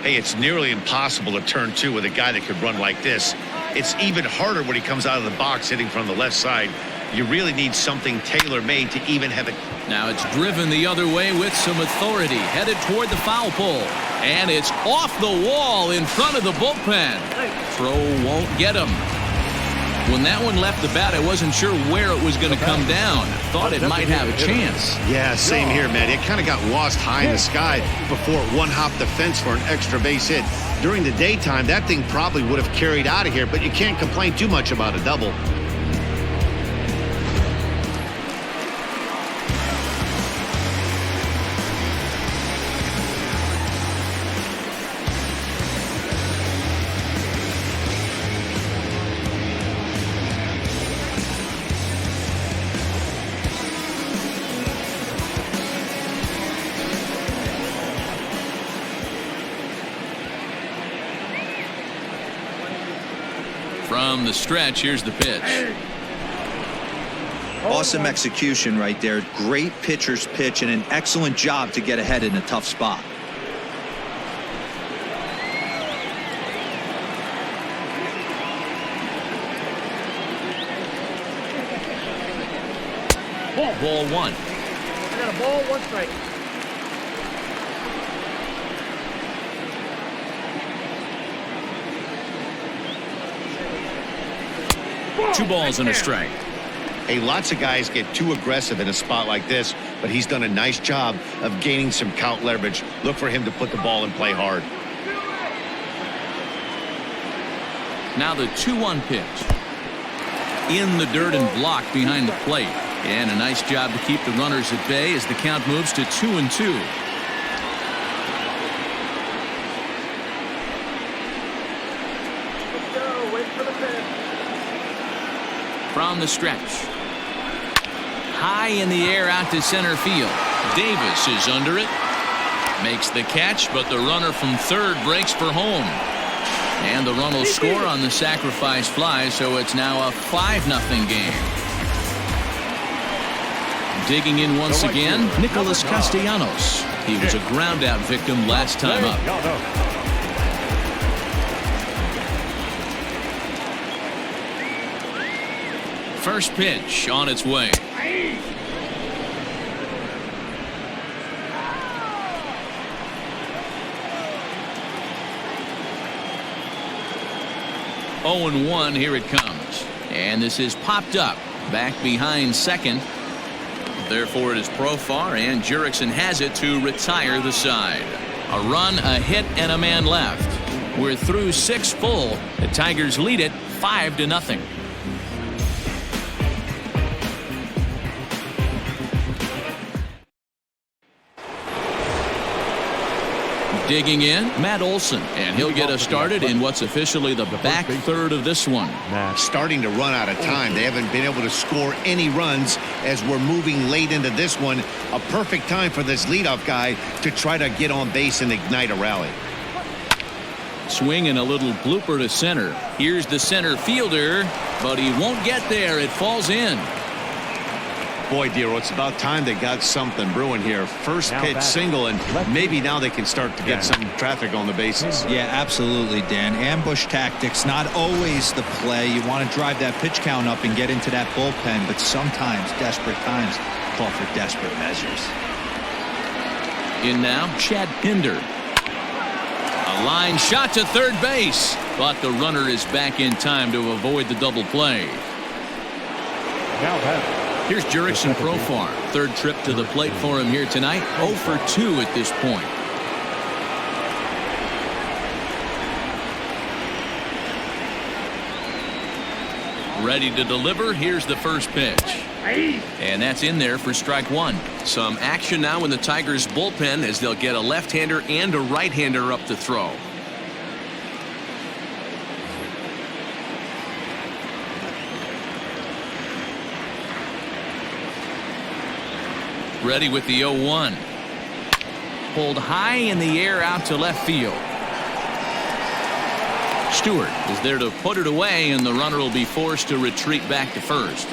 Hey, it's nearly impossible to turn 2 with a guy that could run like this. It's even harder when he comes out of the box hitting from the left side. You really need something tailor-made to even have it. Now it's driven the other way with some authority, headed toward the foul pole. And it's off the wall in front of the bullpen. Throw won't get him. When that one left the bat, I wasn't sure where it was going to come down. Thought it might have a chance. Yeah, same here, man. It kind of got lost high in the sky before it one-hopped the fence for an extra base hit. During the daytime, that thing probably would have carried out of here, but you can't complain too much about a double. From the stretch, here's the pitch. Awesome execution right there. Great pitcher's pitch and an excellent job to get ahead in a tough spot. Ball one. I got a ball, 1 strike. Two balls and a strike. Hey, lots of guys get too aggressive in a spot like this, but he's done a nice job of gaining some count leverage. Look for him to put the ball and play hard. Now the 2-1 pitch. In the dirt and blocked behind the plate. And a nice job to keep the runners at bay as the count moves to 2-2. From the stretch. High in the air out to center field. Davis is under it. Makes the catch, but the runner from third breaks for home. And the run will score on the sacrifice fly, so it's now a 5-0 game. Digging in once again, Nicholas Castellanos. He was a ground-out victim last time up. First pitch on its way. Oh and 1, here it comes. And this is popped up back behind second. Therefore it is Profar, and Jurickson has it to retire the side. A run, a hit, and a man left. We're through 6 full. The Tigers lead it 5-0. Digging in, Matt Olson, and he'll get us started in what's officially the back third of this one. Starting to run out of time. They haven't been able to score any runs as we're moving late into this one. A perfect time for this leadoff guy to try to get on base and ignite a rally. Swing and a little blooper to center. Here's the center fielder, but he won't get there. It falls in. Boy, Dero, it's about time they got something brewing here. First pitch single, and maybe now they can start to get some traffic on the bases. Yeah, absolutely, Dan. Ambush tactics, not always the play. You want to drive that pitch count up and get into that bullpen, but sometimes desperate times call for desperate measures. In now, Chad Pinder. A line shot to third base, but the runner is back in time to avoid the double play. Now that. Here's Jurickson Profar. Third trip to the plate for him here tonight. 0 for 2 at this point. Ready to deliver. Here's the first pitch. And that's in there for strike one. Some action now in the Tigers bullpen as they'll get a left-hander and a right-hander up to throw. Ready with the 0-1. Pulled high in the air out to left field. Stewart is there to put it away, and the runner will be forced to retreat back to first.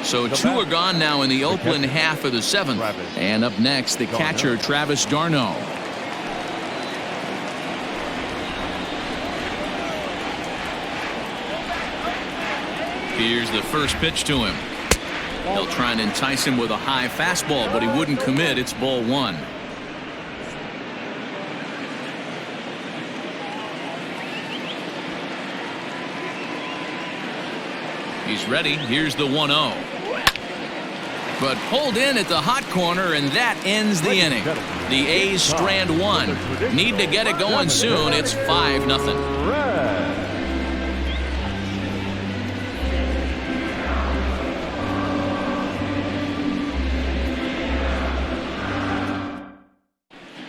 So 2 are gone now in the opening half of the 7th. And up next, the catcher, Travis d'Arnaud. Here's the first pitch to him. They'll try and entice him with a high fastball, but he wouldn't commit. It's ball one. He's ready. Here's the 1-0. But pulled in at the hot corner, and that ends the inning. The A's strand one. Need to get it going soon. It's 5-0.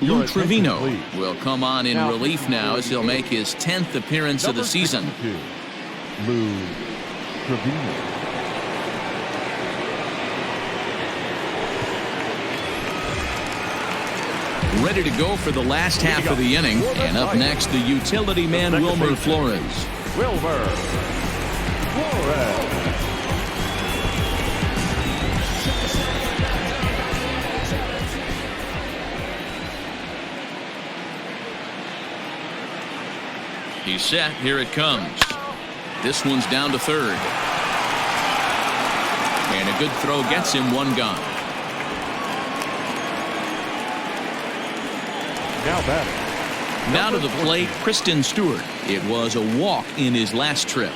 Lou Trevino will come on in relief now as he'll make his 10th appearance of the season. Lou Trevino. Ready to go for the last half of the inning. And up next, the utility man, Wilmer Flores. Wilmer Flores. He's set. Here it comes. This one's down to third. And a good throw gets him one gone. Now batting. Now to the plate, Kristen Stewart. It was a walk in his last trip.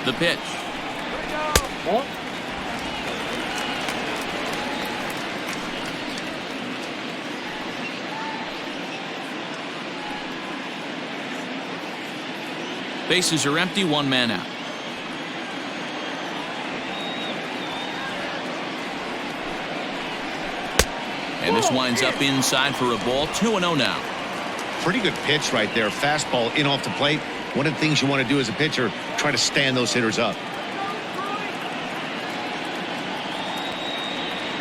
The pitch. Bases are empty, one man out. And this winds up inside for a ball. 2-0 now. Pretty good pitch right there. Fastball in off the plate. One of the things you want to do as a pitcher, try to stand those hitters up.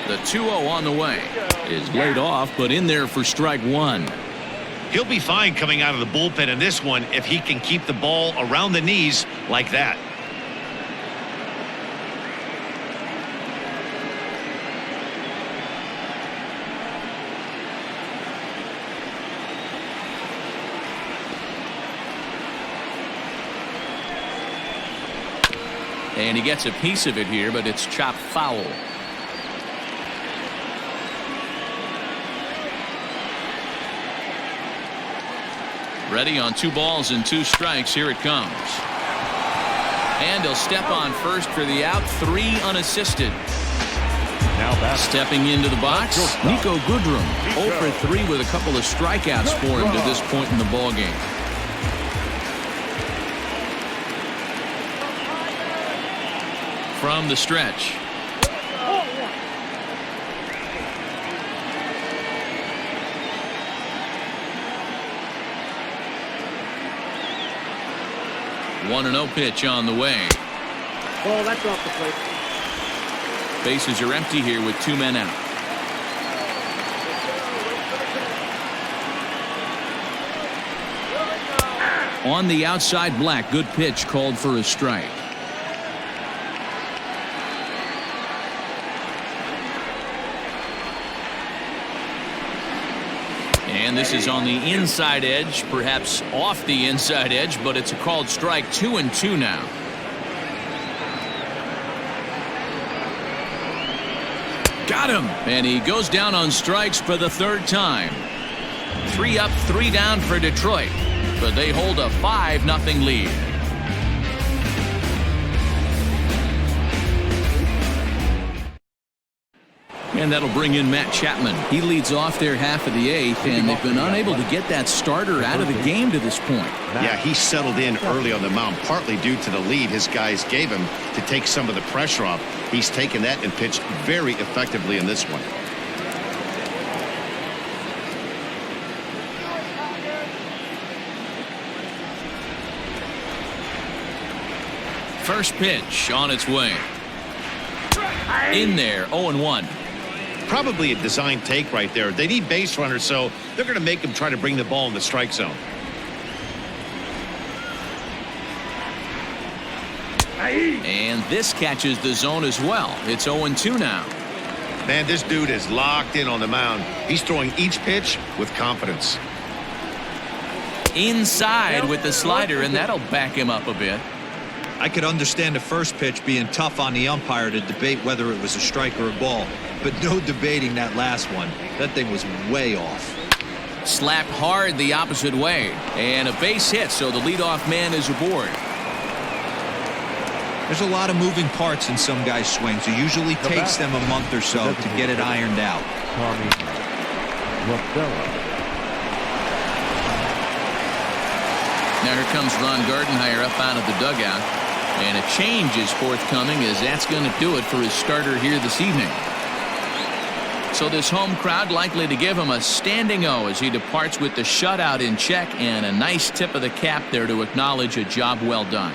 The 2-0 on the way is laid off, but in there for strike one. He'll be fine coming out of the bullpen in this one if he can keep the ball around the knees like that. And he gets a piece of it here, but it's chopped foul. Ready on 2 balls and 2 strikes. Here it comes. And he'll step on first for the out. 3 unassisted. Now back. Stepping into the box, Nico Goodrum. 0 for 3 with a couple of strikeouts for him to this point in the ballgame. From the stretch. One 1-0 pitch on the way. Oh, that's off the plate. Bases are empty here with 2 men out. On the outside, Black. Good pitch called for a strike. And this is on the inside edge, perhaps off the inside edge, but it's a called strike. 2-2 now. Got him. And he goes down on strikes for the 3rd time. 3 up, 3 down for Detroit, but they hold a 5-0 lead. And that'll bring in Matt Chapman. He leads off their half of the 8th, and they've been unable to get that starter out of the game to this point. Yeah, he settled in early on the mound, partly due to the lead his guys gave him to take some of the pressure off. He's taken that and pitched very effectively in this one. First pitch on its way. In there, 0-1. Probably a design take right there. They need base runners, so they're going to make them try to bring the ball in the strike zone. And this catches the zone as well. It's 0-2 now. Man, this dude is locked in on the mound. He's throwing each pitch with confidence. Inside with the slider, and that'll back him up a bit. I could understand the first pitch being tough on the umpire to debate whether it was a strike or a ball, but no debating that last one. That thing was way off. Slapped hard the opposite way, and a base hit, so the leadoff man is aboard. There's a lot of moving parts in some guys' swings. It usually takes them a month or so to get it ironed out. Now here comes Ron Gardenhire up out of the dugout, and a change is forthcoming, as that's going to do it for his starter here this evening. So this home crowd likely to give him a standing O as he departs with the shutout in check, and a nice tip of the cap there to acknowledge a job well done.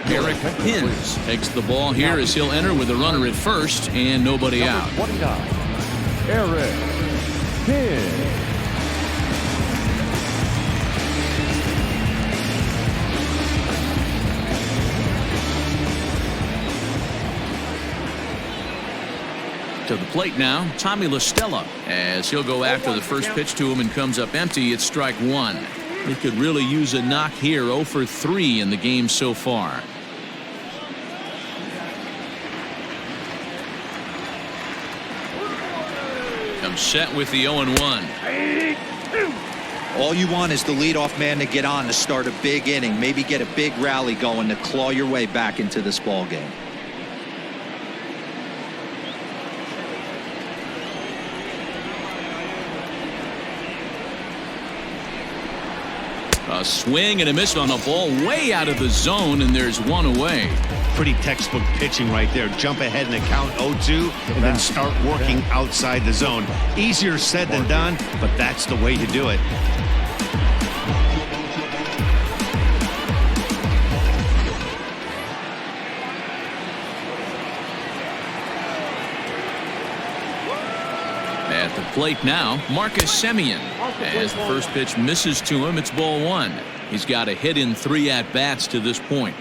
Eric Hins takes the ball here as he'll enter with a runner at first and nobody out. 29, Eric Hins. To the plate now, Tommy La Stella, as he'll go after the first pitch to him and comes up empty. It's strike one. He could really use a knock here. 0 for 3 in the game so far. Comes set with the 0-1. All you want is the leadoff man to get on to start a big inning, maybe get a big rally going to claw your way back into this ball game. A swing and a miss on a ball way out of the zone, and there's one away. Pretty textbook pitching right there. Jump ahead in the count 0-2 and then start working outside the zone. Easier said than done, but that's the way to do it. At the plate now, Marcus Semien. As the first pitch misses to him, it's ball one. He's got a hit in 3 at-bats to this point.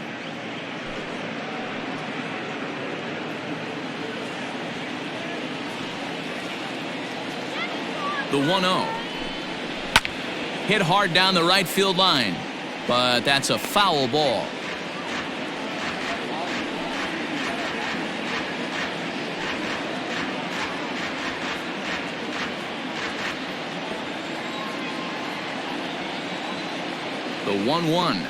The 1-0. Hit hard down the right field line, but that's a foul ball. The 1-1.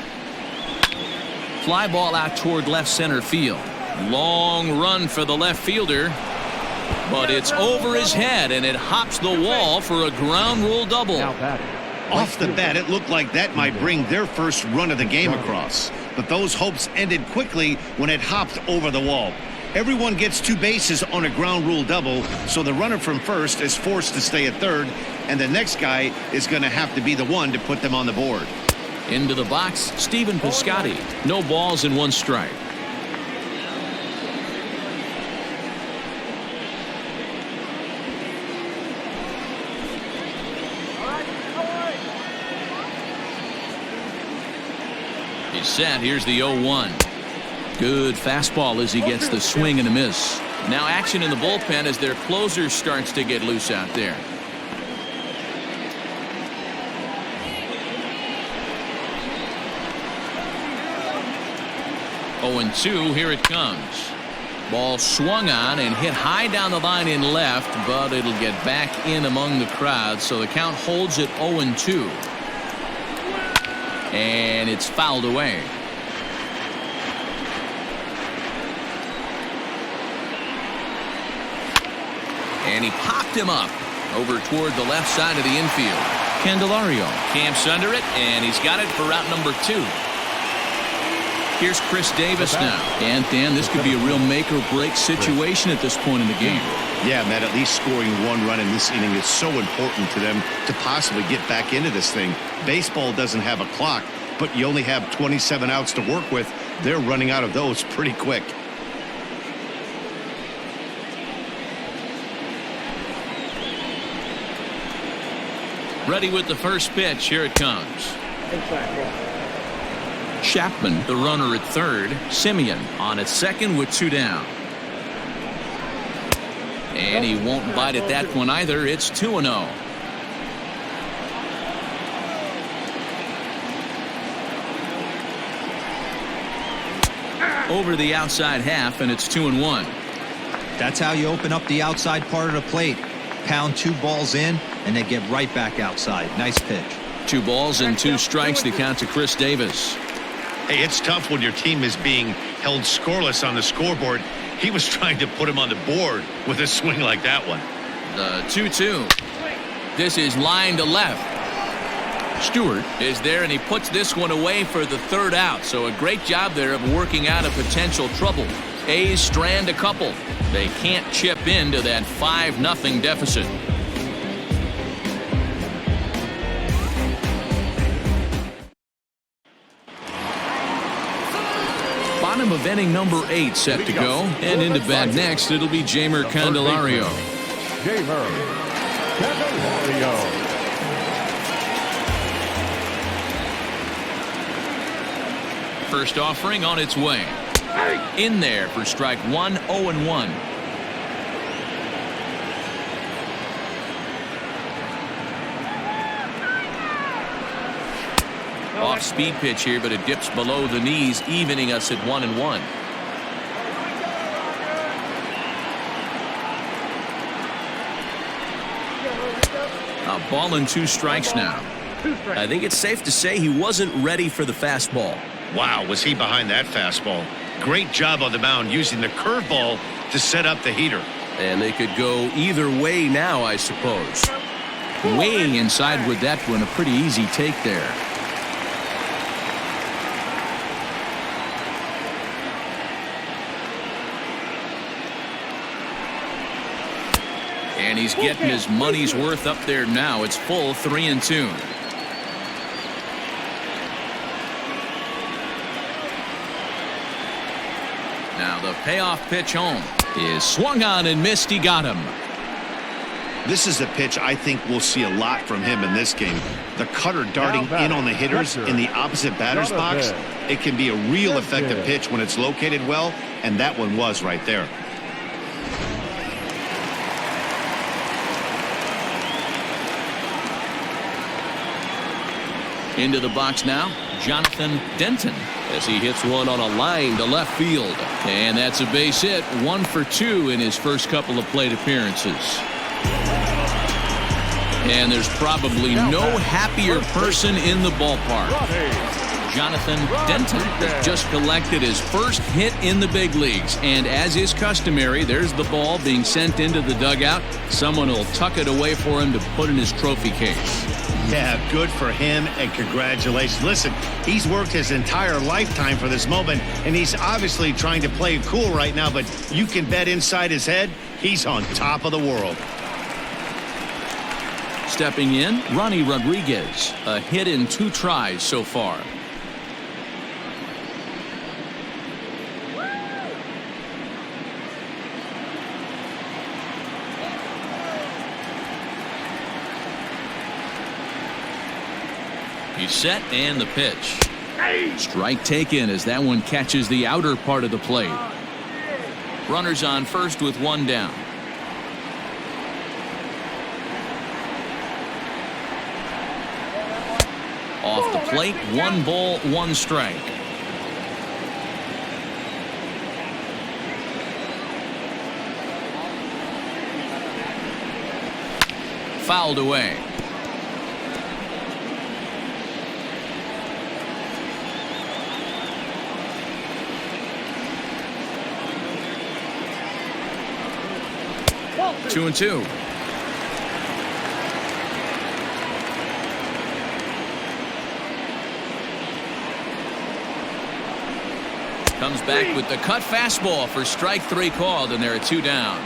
Fly ball out toward left center field. Long run for the left fielder, but it's over his head and it hops the wall for a ground rule double. Off the bat, it looked like that might bring their first run of the game across, but those hopes ended quickly when it hopped over the wall. Everyone gets 2 bases on a ground rule double, so the runner from first is forced to stay at third, and the next guy is going to have to be the one to put them on the board. Into the box, Stephen Piscotty. No balls and 1 strike. He's set. Here's the 0-1. Good fastball as he gets the swing and a miss. Now action in the bullpen as their closer starts to get loose out there. And 2, here it comes. Ball swung on and hit high down the line in left, but it'll get back in among the crowd, so the count holds at 0-2. And it's fouled away. And he popped him up over toward the left side of the infield. Candelario camps under it, and he's got it for route number 2. Here's Chris Davis now. And Dan, this could be a real make or break situation at this point in the game. Yeah, Matt, at least scoring 1 run in this inning is so important to them to possibly get back into this thing. Baseball doesn't have a clock, but you only have 27 outs to work with. They're running out of those pretty quick. Ready with the first pitch. Here it comes. Chapman, the runner at third. Semien on at second with 2 down. And he won't bite at that one either. It's 2-0. Over the outside half, and it's 2-1. That's how you open up the outside part of the plate. Pound 2 balls in, and then get right back outside. Nice pitch. 2 balls and 2 strikes to count to Chris Davis. Hey, it's tough when your team is being held scoreless on the scoreboard. He was trying to put him on the board with a swing like that one. The 2-2. This is line to left. Stewart is there, and he puts this one away for the 3rd out. So a great job there of working out a potential trouble. A's strand a couple. They can't chip into that 5-0 deficit. Bottom of inning number 8 set to go. And into bat next, it'll be Jeimer Candelario. Jeimer Candelario. First offering on its way. In there for strike 1, 0-1. Off-speed pitch here, but it dips below the knees, evening us at 1-1. A ball and 2 strikes now. I think it's safe to say he wasn't ready for the fastball. Wow, was he behind that fastball. Great job on the mound using the curveball to set up the heater. And they could go either way now, I suppose. Weighing inside with that one, a pretty easy take there. And he's getting his money's worth up there now. It's full 3-2. Now the payoff pitch home is swung on and missed. He got him. This is a pitch I think we'll see a lot from him in this game. The cutter darting in on the hitters in the opposite batter's box. It can be a real effective pitch when it's located well, and that one was right there. Into the box now, Jonathan Denton, as he hits one on a line to left field. And that's a base hit, 1 for 2 in his first couple of plate appearances. And there's probably no happier person in the ballpark. Jonathan Denton has just collected his first hit in the big leagues. And as is customary, there's the ball being sent into the dugout. Someone will tuck it away for him to put in his trophy case. Yeah, good for him, and congratulations. Listen, he's worked his entire lifetime for this moment, and he's obviously trying to play cool right now, but you can bet inside his head, he's on top of the world. Stepping in, Ronnie Rodriguez, a hit in 2 tries so far. He's set, and the pitch. Strike taken as that one catches the outer part of the plate. Runners on first with 1 down. Off the plate, 1 ball, 1 strike. Fouled away. Two and 2. Comes back with the cut fastball for strike 3 called, and there are 2 down.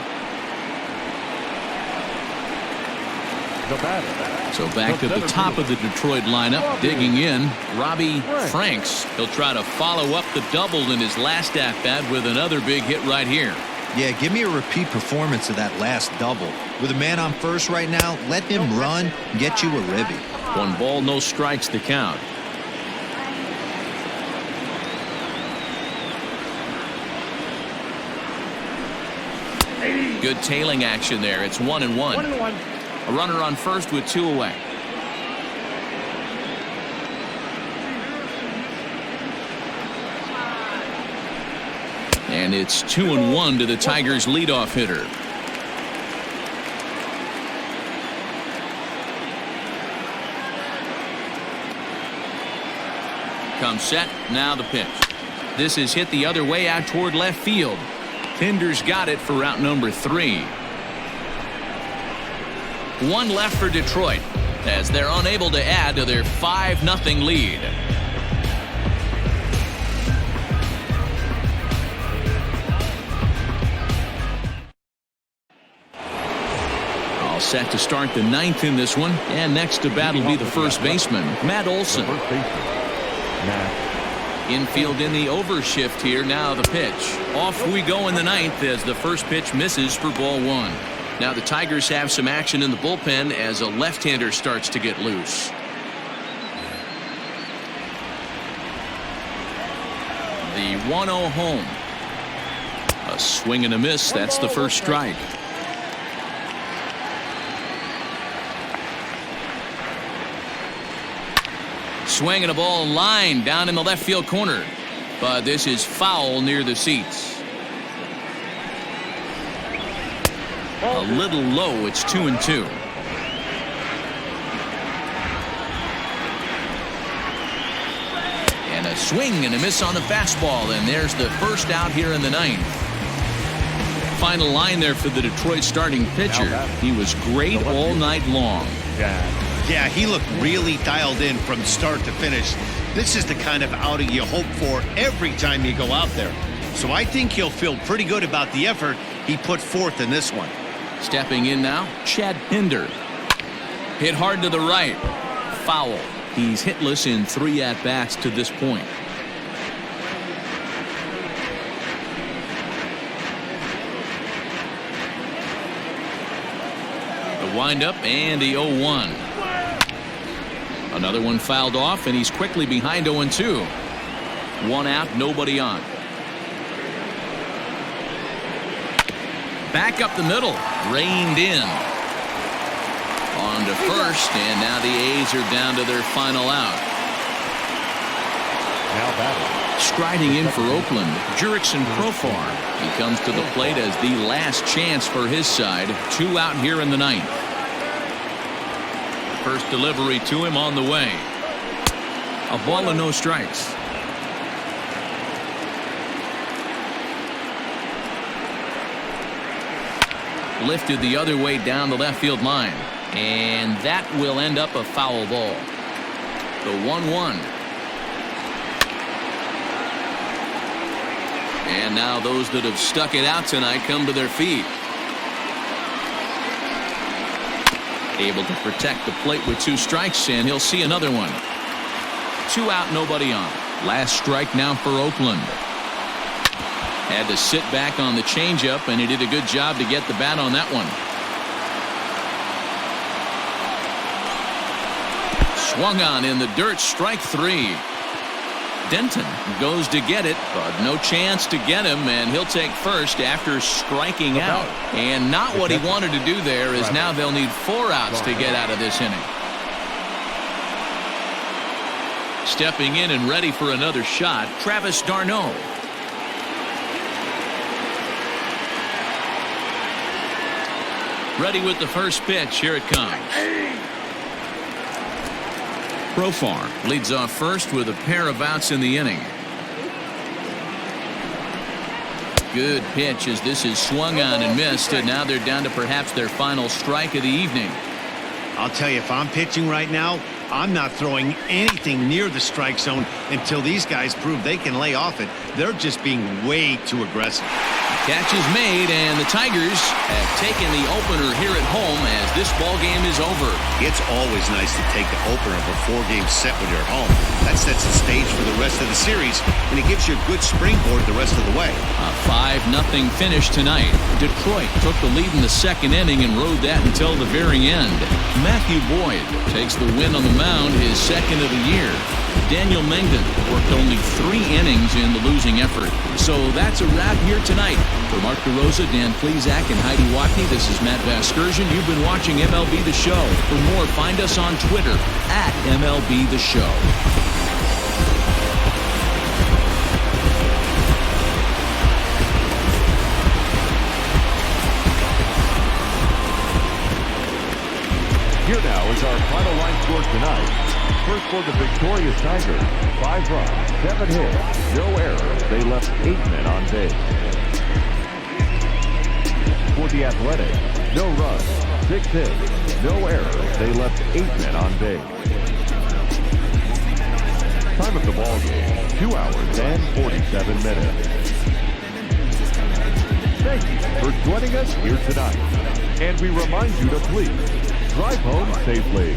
So back to the top of the Detroit lineup, digging in, Robbie Franks. He'll try to follow up the double in his last at-bat with another big hit right here. Yeah, give me a repeat performance of that last double. With a man on first right now, let him run and get you a ribby. 1 ball, no strikes to count. Good tailing action there. It's 1-1. 1-1. A runner on first with 2 away. And it's 2-1 to the Tigers' leadoff hitter. Comes set. Now the pitch. This is hit the other way out toward left field. Pinder's got it for route number 3. 1 left for Detroit as they're unable to add to their 5-0 lead. All set to start the 9th in this one, and next to bat will be the first baseman, Matt Olson. Infield in the overshift here. Now the pitch. Off we go in the 9th as the first pitch misses for ball 1. Now the Tigers have some action in the bullpen as a left-hander starts to get loose. The 1-0 home. A swing and a miss. That's the first strike. Swinging a ball line down in the left field corner, but this is foul near the seats. A little low. It's 2-2. And a swing and a miss on the fastball, and there's the first out here in the 9th. Final line there for the Detroit starting pitcher. He was great all night long. Yeah, he looked really dialed in from start to finish. This is the kind of outing you hope for every time you go out there. So I think he'll feel pretty good about the effort he put forth in this one. Stepping in now, Chad Pinder. Hit hard to the right. Foul. He's hitless in 3 at-bats to this point. The windup and the 0-1. Another one fouled off, and he's quickly behind 0-2. 1 out, nobody on. Back up the middle, reined in. On to first, and now the A's are down to their final out. Now batting. Striding in for Oakland, Jurickson Profar. He comes to the plate as the last chance for his side. 2 out here in the 9th. First delivery to him on the way. A ball and no strikes. Lifted the other way down the left field line. And that will end up a foul ball. The 1-1. And now those that have stuck it out tonight come to their feet. Able to protect the plate with 2 strikes, and he'll see another one. 2 out, nobody on. Last strike now for Oakland. Had to sit back on the changeup, and he did a good job to get the bat on that one. Swung on in the dirt, strike 3. Denton goes to get it, but no chance to get him, and he'll take first after striking out. And not what he wanted to do there, is now they'll need 4 outs to get out of this inning. Stepping in and ready for another shot, Travis d'Arnaud. Ready with the first pitch. Here it comes. Profar leads off first with a pair of outs in the inning. Good pitch as this is swung on and missed, and now they're down to perhaps their final strike of the evening. I'll tell you, if I'm pitching right now, I'm not throwing anything near the strike zone until these guys prove they can lay off it. They're just being way too aggressive. Catch is made, and the Tigers have taken the opener here at home as this ball game is over. It's always nice to take the opener of a 4-game set when you're at home. That sets the stage for the rest of the series, and it gives you a good springboard the rest of the way. A 5-0 finish tonight. Detroit took the lead in the 2nd inning and rode that until the very end. Matthew Boyd takes the win on the mound, his 2nd of the year. Daniel Mengden worked only 3 innings in the losing effort. So that's a wrap here tonight. For Mark DeRosa, Dan Plesac, and Heidi Watney, this is Matt Vasgersian. You've been watching MLB The Show. For more, find us on Twitter at MLB The Show. Here now is our final line score tonight. First for the victorious Tigers, 5 runs, 7 hits, no errors. They left 8 men on base. For the Athletics, no runs, 6 hits, no errors. They left 8 men on base. Time of the ball game, 2 hours and 47 minutes. Thank you for joining us here tonight. And we remind you to please drive home safely.